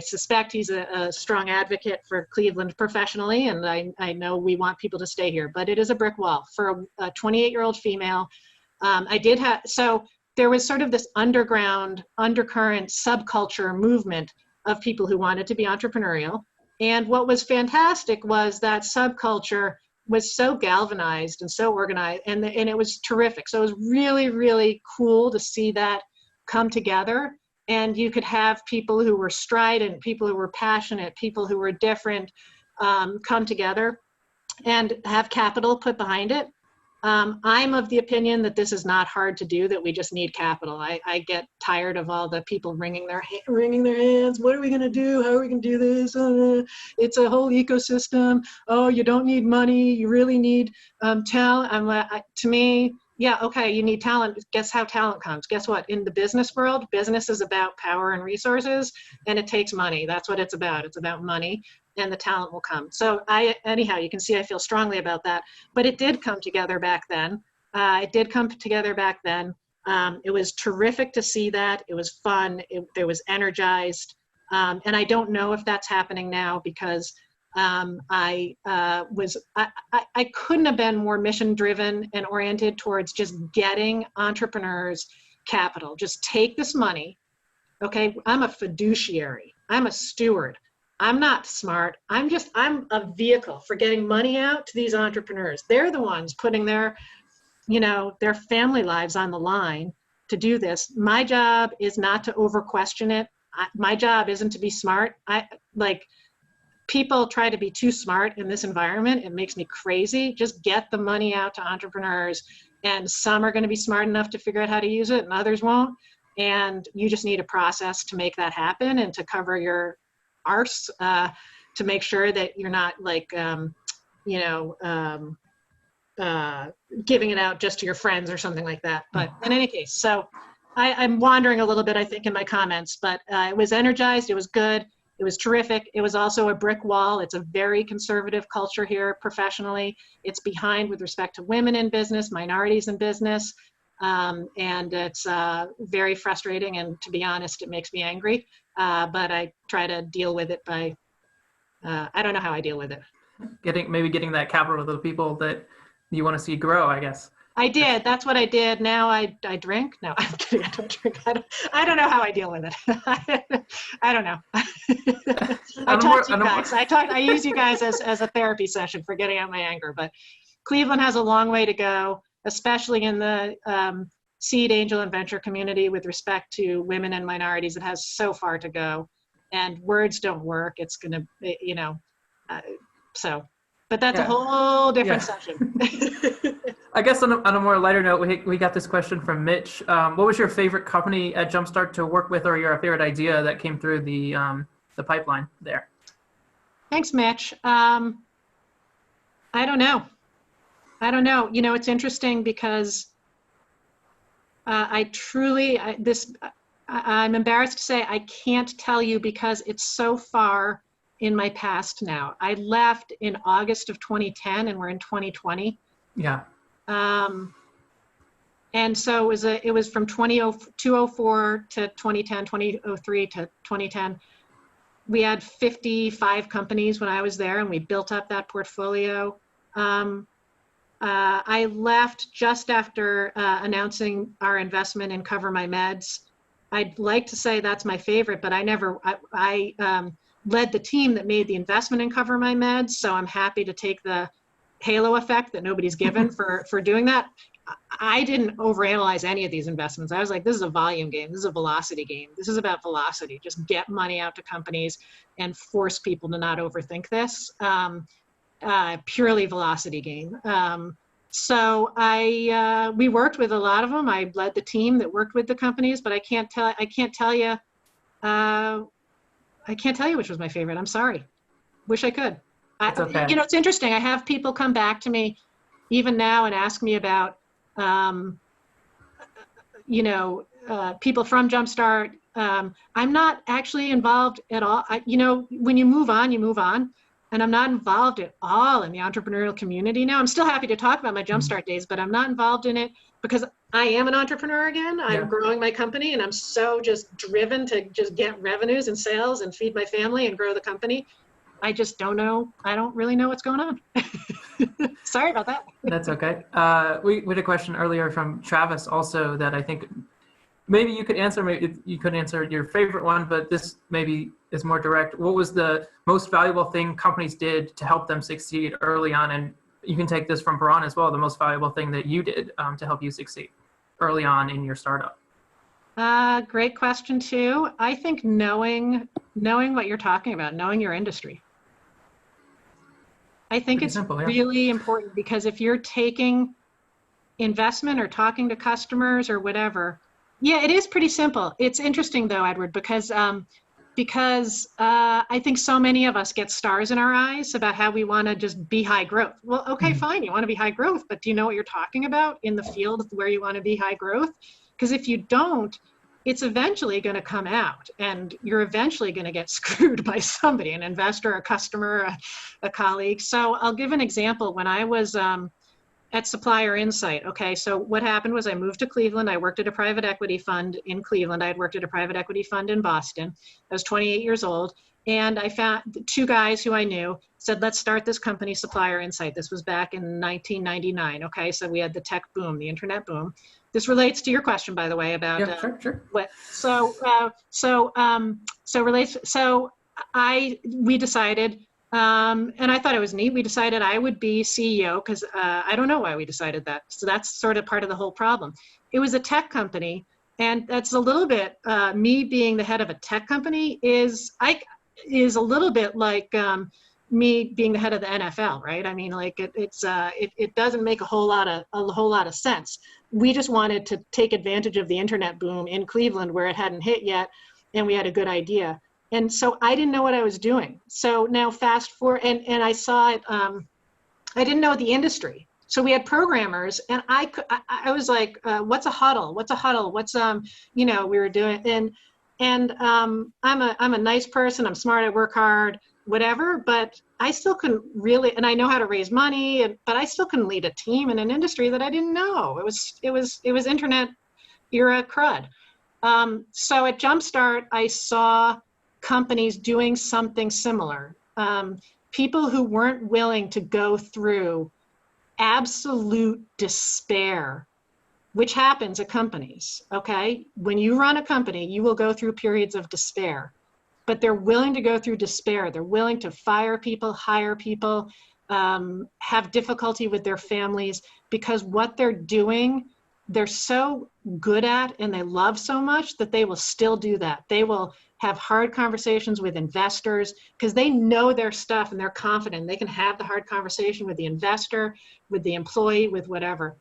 Speaker 2: suspect he's a strong advocate for Cleveland professionally, and I know we want people to stay here, but it is a brick wall for a 28-year-old female. So there was sort of this underground, undercurrent subculture movement of people who wanted to be entrepreneurial. And what was fantastic was that subculture was so galvanized and so organized, and it was terrific. So it was really, really cool to see that come together. And you could have people who were strident, people who were passionate, people who were different come together and have capital put behind it. I'm of the opinion that this is not hard to do, that we just need capital. I get tired of all the people wringing their hands. What are we going to do? How are we going to do this? It's a whole ecosystem. Oh, you don't need money. You really need talent. To me, yeah, okay, you need talent. Guess how talent comes? Guess what? In the business world, business is about power and resources, and it takes money. That's what it's about. It's about money, and the talent will come. So anyhow, you can see I feel strongly about that. But it did come together back then. It was terrific to see that. It was fun. It was energized. And I don't know if that's happening now because I couldn't have been more mission driven and oriented towards just getting entrepreneurs capital. Just take this money. Okay, I'm a fiduciary. I'm a steward. I'm not smart. I'm a vehicle for getting money out to these entrepreneurs. They're the ones putting their family lives on the line to do this. My job is not to over question it. My job isn't to be smart. People try to be too smart in this environment. It makes me crazy. Just get the money out to entrepreneurs, and some are going to be smart enough to figure out how to use it and others won't. And you just need a process to make that happen and to cover your arse to make sure that you're not giving it out just to your friends or something like that. But in any case, so I'm wandering a little bit, I think, in my comments, but it was energized. It was good. It was terrific. It was also a brick wall. It's a very conservative culture here professionally. It's behind with respect to women in business, minorities in business. And it's very frustrating. And to be honest, it makes me angry. But I try to deal with it by, I don't know how I deal with it.
Speaker 3: Getting that capital to the people that you want to see grow, I guess.
Speaker 2: I did. That's what I did. Now I drink. No, I'm kidding. I don't drink. I don't know how I deal with it. I don't know. I talk to you guys. I use you guys as a therapy session for getting out my anger. But Cleveland has a long way to go, especially in the seed, angel, and venture community with respect to women and minorities. It has so far to go, and words don't work. It's gonna, So, but that's a
Speaker 3: Yeah.
Speaker 2: whole different
Speaker 3: Yeah.
Speaker 2: session.
Speaker 3: I guess on a more lighter note, we got this question from Mitch. What was your favorite company at Jumpstart to work with, or your favorite idea that came through the pipeline there?
Speaker 2: Thanks, Mitch. I don't know. You know, it's interesting because I'm embarrassed to say I can't tell you because it's so far in my past now. I left in August of 2010 and we're in 2020.
Speaker 3: Yeah.
Speaker 2: And so it was from 2004 to 2010, 2003 to 2010. We had 55 companies when I was there, and we built up that portfolio. I left just after announcing our investment in Cover My Meds. I'd like to say that's my favorite, but I led the team that made the investment in Cover My Meds, so I'm happy to take the halo effect that nobody's given for doing that. I didn't overanalyze any of these investments. I was like, this is a volume game. This is a velocity game. This is about velocity. Just get money out to companies and force people to not overthink this. Purely velocity game. So we worked with a lot of them. I led the team that worked with the companies, but I can't tell you which was my favorite. I'm sorry. Wish I could.
Speaker 3: It's okay.
Speaker 2: You know, it's interesting. I have people come back to me even now and ask me about, people from Jumpstart. I'm not actually involved at all. When you move on, you move on. And I'm not involved at all in the entrepreneurial community now. I'm still happy to talk about my Jumpstart days, but I'm not involved in it because I am an entrepreneur again. I'm growing my company, and I'm so just driven to just get revenues and sales and feed my family and grow the company. I just don't know. I don't really know what's going on. Sorry about that.
Speaker 3: That's okay. We had a question earlier from Travis also that I think maybe you could answer. Maybe you couldn't answer your favorite one, but this maybe is more direct. What was the most valuable thing companies did to help them succeed early on? And you can take this from Braun as well. The most valuable thing that you did to help you succeed early on in your startup.
Speaker 2: Great question too. I think knowing what you're talking about, knowing your industry. I think
Speaker 3: Pretty
Speaker 2: it's
Speaker 3: simple, yeah.
Speaker 2: really important because if you're taking investment or talking to customers or whatever, yeah, it is pretty simple. It's interesting though, Edward, because I think so many of us get stars in our eyes about how we want to just be high growth. Well, okay, fine, you want to be high growth, but do you know what you're talking about in the field where you want to be high growth? Because if you don't, it's eventually going to come out and you're eventually going to get screwed by somebody, an investor, a customer, a colleague. So I'll give an example. When I was at Supplier Insight, okay, so what happened was I moved to Cleveland. I worked at a private equity fund in Cleveland. I had worked at a private equity fund in Boston. I was 28 years old. And I found two guys who I knew said, let's start this company, Supplier Insight. This was back in 1999. Okay, so we had the tech boom, the internet boom. This relates to your question, by the way, about
Speaker 3: Sure.
Speaker 2: what. We decided, and I thought it was neat. We decided I would be CEO because I don't know why we decided that. So that's sort of part of the whole problem. It was a tech company, and that's a little bit me being the head of a tech company is a little bit like me being the head of the NFL, right? I mean, like it doesn't make a whole lot of sense. We just wanted to take advantage of the internet boom in Cleveland where it hadn't hit yet, and we had a good idea. And so I didn't know what I was doing. So now fast forward, and I saw it. I didn't know the industry. So we had programmers, and I was like, "What's a huddle? What's a huddle? What's we were doing." And I'm a nice person. I'm smart. I work hard. Whatever. But I still couldn't really, and I know how to raise money. But I still couldn't lead a team in an industry that I didn't know. It was internet era crud. So at Jumpstart, I saw companies doing something similar. People who weren't willing to go through absolute despair, which happens at companies, okay? When you run a company, you will go through periods of despair, but they're willing to go through despair. They're willing to fire people, hire people, have difficulty with their families, because what they're doing, they're so good at and they love so much that they will still do that. They will have hard conversations with investors, because they know their stuff and they're confident. They can have the hard conversation with the investor, with the employee, with whatever.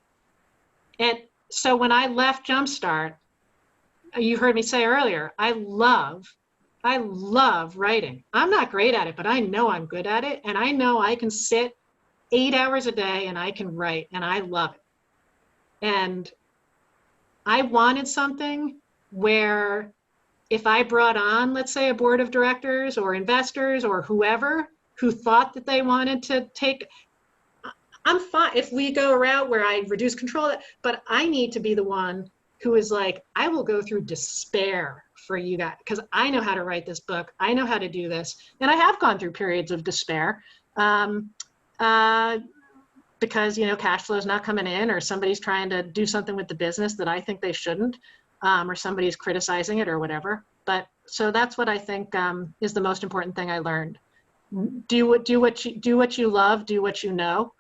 Speaker 2: And so when I left Jumpstart, you heard me say earlier, I love writing. I'm not great at it, but I know I'm good at it. And I know I can sit 8 hours a day and I can write, and I love it. And I wanted something where if I brought on, let's say, a board of directors or investors or whoever who thought that they wanted to take, I'm fine if we go a route where I reduce control, but I need to be the one who is like, I will go through despair for you guys, because I know how to write this book. I know how to do this. And I have gone through periods of despair because, you know, cash flow is not coming in, or somebody's trying to do something with the business that I think they shouldn't, or somebody's criticizing it or whatever. But so that's what I think is the most important thing I learned. Do what you love, do what you know.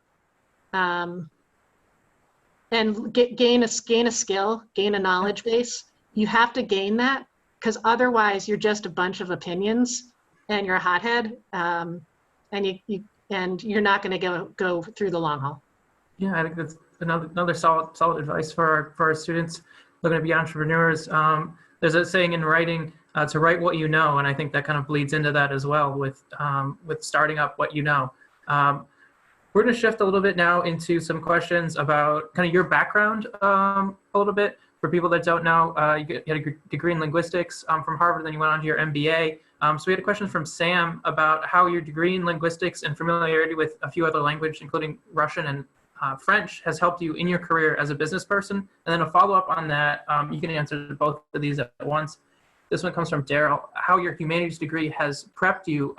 Speaker 2: And gain a skill, gain a knowledge base. You have to gain that, because otherwise you're just a bunch of opinions and you're a hothead, and you're not going to go through the long haul.
Speaker 3: Yeah, I think that's another solid advice for our students looking to be entrepreneurs. There's a saying in writing to write what you know, and I think that kind of bleeds into that as well with starting up what you know. We're going to shift a little bit now into some questions about kind of your background a little bit. For people that don't know, you had a degree in linguistics from Harvard, then you went on to your MBA. So we had a question from Sam about how your degree in linguistics and familiarity with a few other languages, including Russian and French, has helped you in your career as a business person. And then a follow-up on that, you can answer both of these at once. This one comes from Daryl. How your humanities degree has prepped you,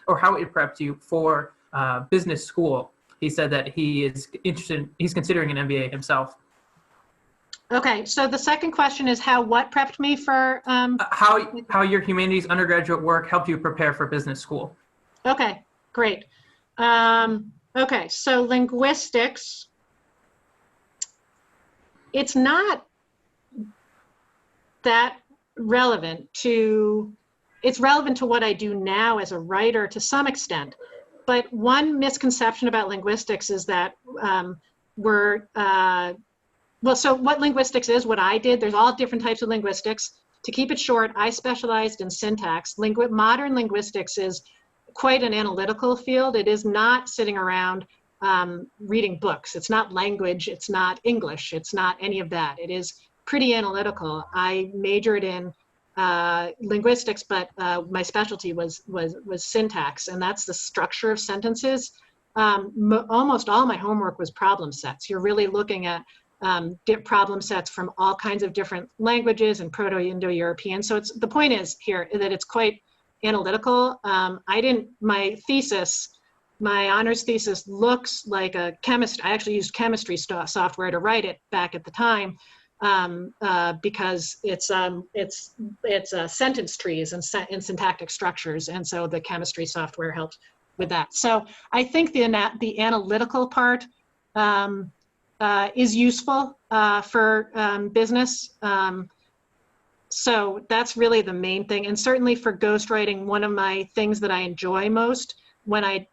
Speaker 3: or how it prepped you for business school. He said that he's considering an MBA himself.
Speaker 2: Okay, so the second question is what prepped me for?
Speaker 3: How your humanities undergraduate work helped you prepare for business school.
Speaker 2: Okay, great. Okay, so linguistics, it's not that relevant it's relevant to what I do now as a writer to some extent. But one misconception about linguistics is that so what linguistics is, what I did, there's all different types of linguistics. To keep it short, I specialized in syntax. Modern linguistics is quite an analytical field. It is not sitting around reading books. It's not language. It's not English. It's not any of that. It is pretty analytical. I majored in linguistics, but my specialty was syntax, and that's the structure of sentences. Almost all my homework was problem sets. You're really looking at problem sets from all kinds of different languages and Proto-Indo-European. So the point is here that it's quite analytical. My honors thesis looks like a chemist. I actually used chemistry software to write it back at the time, because it's sentence trees and syntactic structures, and so the chemistry software helped with that. So I think the analytical part is useful for business. So that's really the main thing. And certainly for ghostwriting, one of my things that I enjoy most when I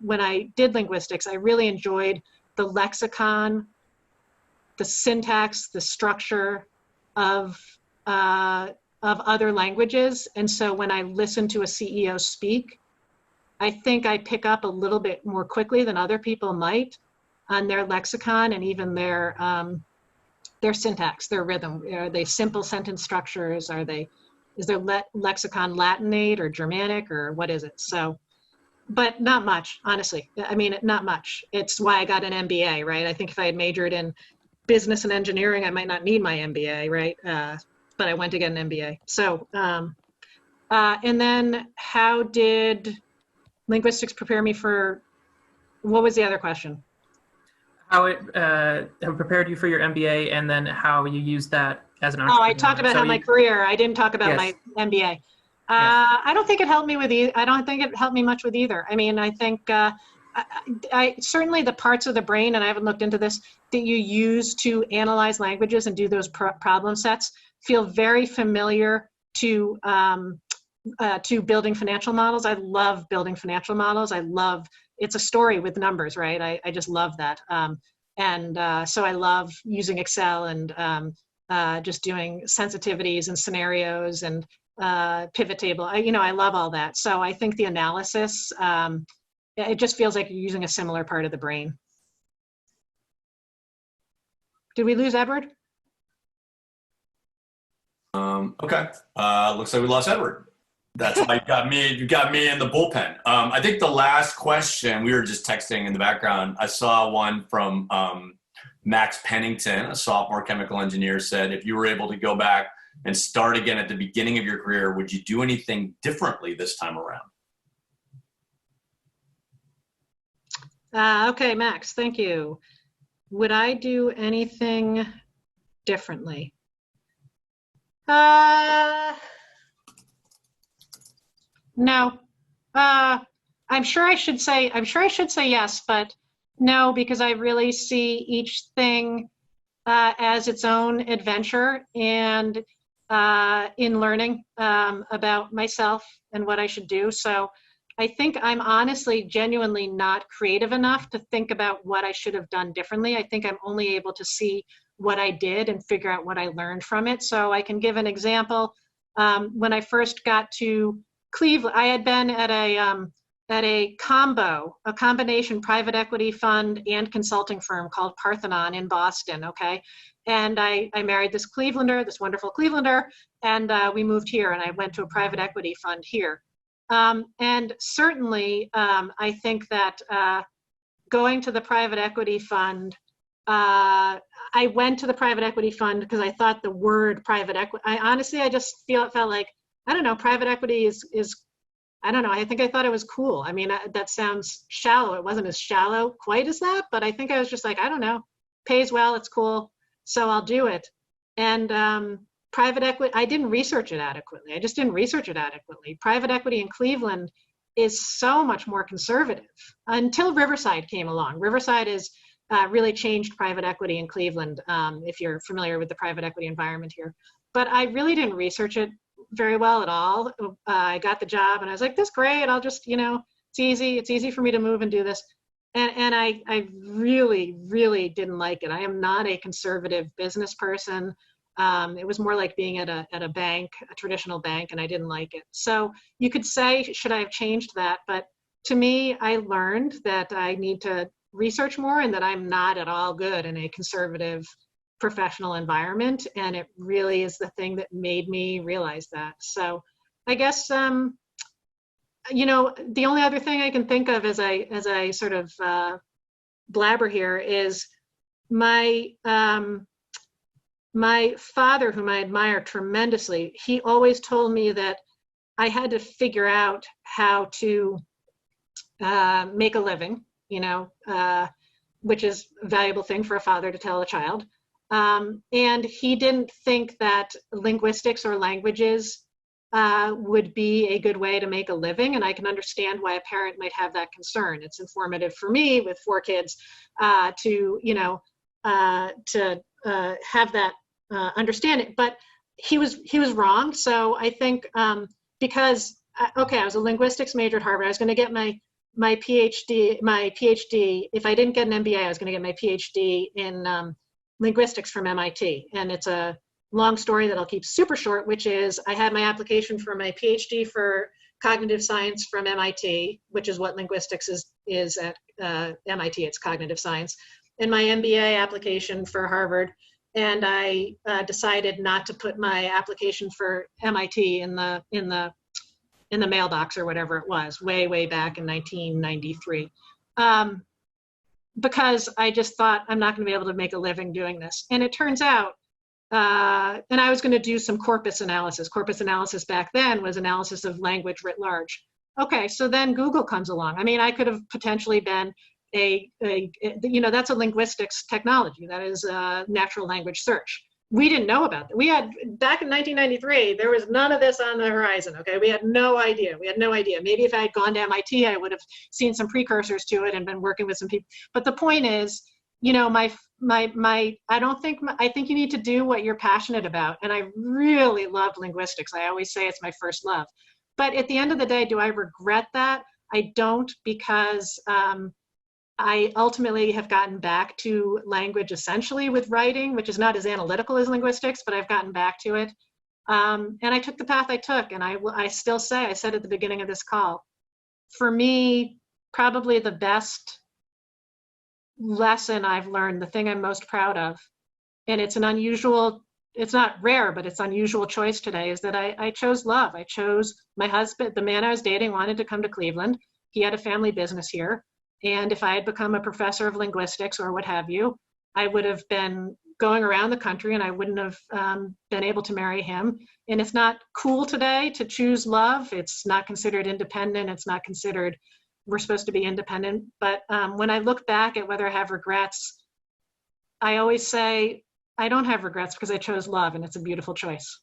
Speaker 2: did linguistics, I really enjoyed the lexicon, the syntax, the structure of other languages. And so when I listen to a CEO speak, I think I pick up a little bit more quickly than other people might on their lexicon and even their syntax, their rhythm. Are they simple sentence structures? Is their lexicon Latinate or Germanic, or what is it? So, but not much, honestly. I mean, not much. It's why I got an MBA, right? I think if I had majored in business and engineering, I might not need my MBA, right? But I went to get an MBA. So, and then how did linguistics prepare me for, what was the other question?
Speaker 3: How it prepared you for your MBA, and then how you used that as an entrepreneur.
Speaker 2: Oh, I talked about my career. I didn't talk about my MBA. Yes. I don't think it helped me with I don't think it helped me much with either. I mean, I think I certainly the parts of the brain, and I haven't looked into this, that you use to analyze languages and do those problem sets feel very familiar to to building financial models. I love building financial models. It's a story with numbers, right? I just love that. So I love using Excel and just doing sensitivities and scenarios and pivot table. I love all that. So I think the analysis, it just feels like you're using a similar part of the brain. Did we lose Edward?
Speaker 1: Okay. Looks like we lost Edward. That's why you got me in the bullpen. I think the last question, we were just texting in the background. I saw one from Max Pennington, a sophomore chemical engineer, said, if you were able to go back and start again at the beginning of your career, would you do anything differently this time around?
Speaker 2: Okay, Max, thank you. Would I do anything differently? No. I'm sure I should say yes, but no, because I really see each thing as its own adventure and in learning about myself and what I should do. So I think I'm honestly, genuinely not creative enough to think about what I should have done differently. I think I'm only able to see what I did and figure out what I learned from it. So I can give an example. When I first got to Cleveland, I had been at a combination private equity fund and consulting firm called Parthenon in Boston, okay? And I married this wonderful Clevelander, and we moved here, and I went to a private equity fund here. And certainly, I think that going to the private equity fund, I went to the private equity fund because I thought the word private equity, I just felt like, I don't know, private equity is I don't know, I think I thought it was cool. I mean, that sounds shallow. It wasn't as shallow quite as that, but I think I was just like, I don't know, pays well, it's cool, so I'll do it. And private equity, I didn't research it adequately. I just didn't research it adequately. Private equity in Cleveland is so much more conservative until Riverside came along. Riverside is really changed private equity in Cleveland, if you're familiar with the private equity environment here. But I really didn't research it very well at all. I got the job and I was like, this is great. I'll just, it's easy for me to move and do this. And I really, really didn't like it. I am not a conservative business person. It was more like being at a bank, a traditional bank, and I didn't like it. So you could say, should I have changed that? But to me, I learned that I need to research more and that I'm not at all good in a conservative professional environment. And it really is the thing that made me realize that. So I guess, the only other thing I can think of as I sort of blabber here is my father, whom I admire tremendously, he always told me that I had to figure out how to make a living, which is a valuable thing for a father to tell a child. And he didn't think that linguistics or languages would be a good way to make a living. And I can understand why a parent might have that concern. It's informative for me with 4 kids to have that understanding. But he was wrong. So I think because, I was a linguistics major at Harvard. I was going to get my PhD. If I didn't get an MBA, I was going to get my PhD in linguistics from MIT. And it's a long story that I'll keep super short, which is I had my application for my PhD for cognitive science from MIT, which is what linguistics is at MIT, it's cognitive science, and my MBA application for Harvard. And I decided not to put my application for MIT in the mailbox or whatever it was, way back in 1993. Because I just thought I'm not going to be able to make a living doing this. And it turns out, and I was going to do some corpus analysis. Corpus analysis back then was analysis of language writ large. Okay, so then Google comes along. I mean, I could have potentially been that's a linguistics technology. That is natural language search. We didn't know about that. We had, back in 1993, there was none of this on the horizon, okay? We had no idea. Maybe if I had gone to MIT, I would have seen some precursors to it and been working with some people. But the point is, I think you need to do what you're passionate about. And I really loved linguistics. I always say it's my first love. But at the end of the day, do I regret that? I don't, because I ultimately have gotten back to language essentially with writing, which is not as analytical as linguistics, but I've gotten back to it. And I took the path I took, and I still say, I said at the beginning of this call, for me, probably the best lesson I've learned, the thing I'm most proud of, and it's an unusual, it's not rare, but it's unusual choice today, is that I chose love. I chose my husband, the man I was dating wanted to come to Cleveland. He had a family business here. And if I had become a professor of linguistics or what have you, I would have been going around the country and I wouldn't have been able to marry him. And it's not cool today to choose love. It's not considered independent. It's not considered, we're supposed to be independent. But when I look back at whether I have regrets, I always say, I don't have regrets because I chose love, and it's a beautiful choice.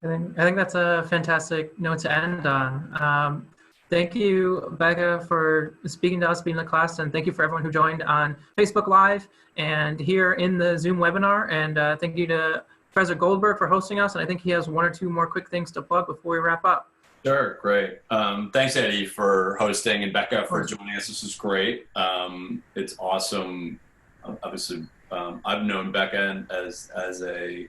Speaker 3: I think that's a fantastic note to end on. Thank you, Becca, for speaking to us, being in the class, and thank you for everyone who joined on Facebook Live and here in the Zoom webinar. And thank you to Professor Goldberg for hosting us. And I think he has one or two more quick things to plug before we wrap up.
Speaker 1: Sure, great. Thanks, Eddie, for hosting, and Becca for joining us. This was great. It's awesome. Obviously, I've known Becca as a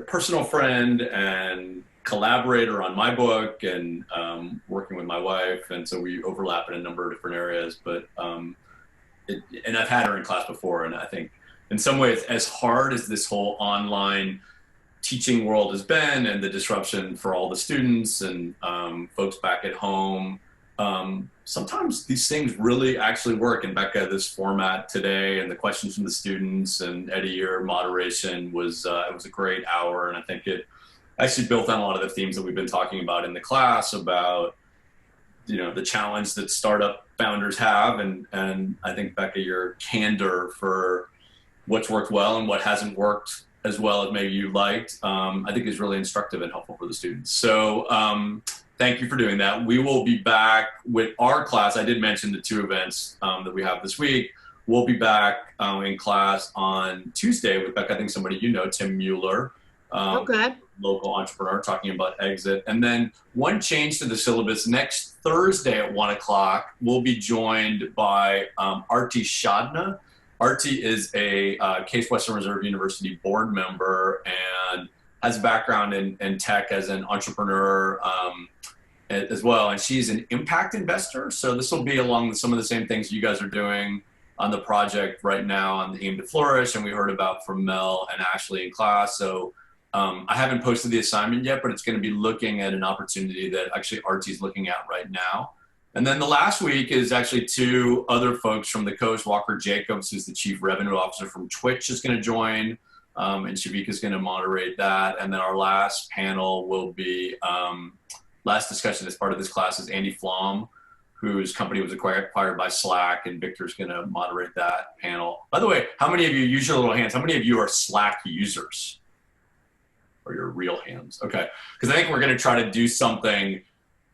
Speaker 1: personal friend and collaborator on my book, and working with my wife, and so we overlap in a number of different areas. But and I've had her in class before, and I think in some ways, as hard as this whole online teaching world has been, and the disruption for all the students and folks back at home, sometimes these things really actually work. And Becca, this format today and the questions from the students, and Eddie, your moderation was it was a great hour, and I think it actually built on a lot of the themes that we've been talking about in the class about, you know, the challenge that startup founders have, and I think, Becca, your candor for what's worked well and what hasn't worked as well as maybe you liked, I think is really instructive and helpful for the students. So thank you for doing that. We will be back with our class. I did mention the two events that we have this week. We'll be back in class on Tuesday with Becca, I think somebody you know, Tim Mueller, local entrepreneur, talking about exit. And then one change to the syllabus, next Thursday at 1 o'clock, we'll be joined by Arti Shadna. Arti is a Case Western Reserve University board member and has a background in tech as an entrepreneur as well. And she's an impact investor. So this will be along some of the same things you guys are doing on the project right now on the Aim to Flourish. And we heard about from Mel and Ashley in class. So I haven't posted the assignment yet, but it's going to be looking at an opportunity that actually Arti's looking at right now. And then the last week is actually two other folks from the coast. Walker Jacobs, who's the Chief Revenue Officer from Twitch, is going to join, and Shavika is going to moderate that. And then our last panel will be, last discussion as part of this class is Andy Flom, whose company was acquired by Slack, and Victor's going to moderate that panel. By the way, how many of you, use your little hands, how many of you are Slack users? Or your real hands? Okay, because I think we're going to try to do something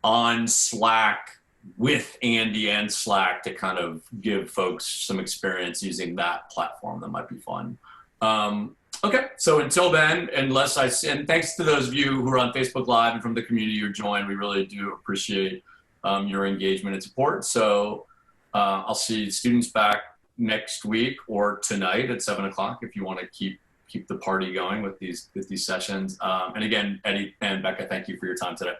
Speaker 1: on Slack with Andy and Slack to kind of give folks some experience using that platform. That might be fun. Okay, so until then, and thanks to those of you who are on Facebook Live and from the community who joined, we really do appreciate your engagement and support. So I'll see students back next week or tonight at 7 o'clock if you want to keep the party going with these sessions. And again, Eddie and Becca, thank you for your time today.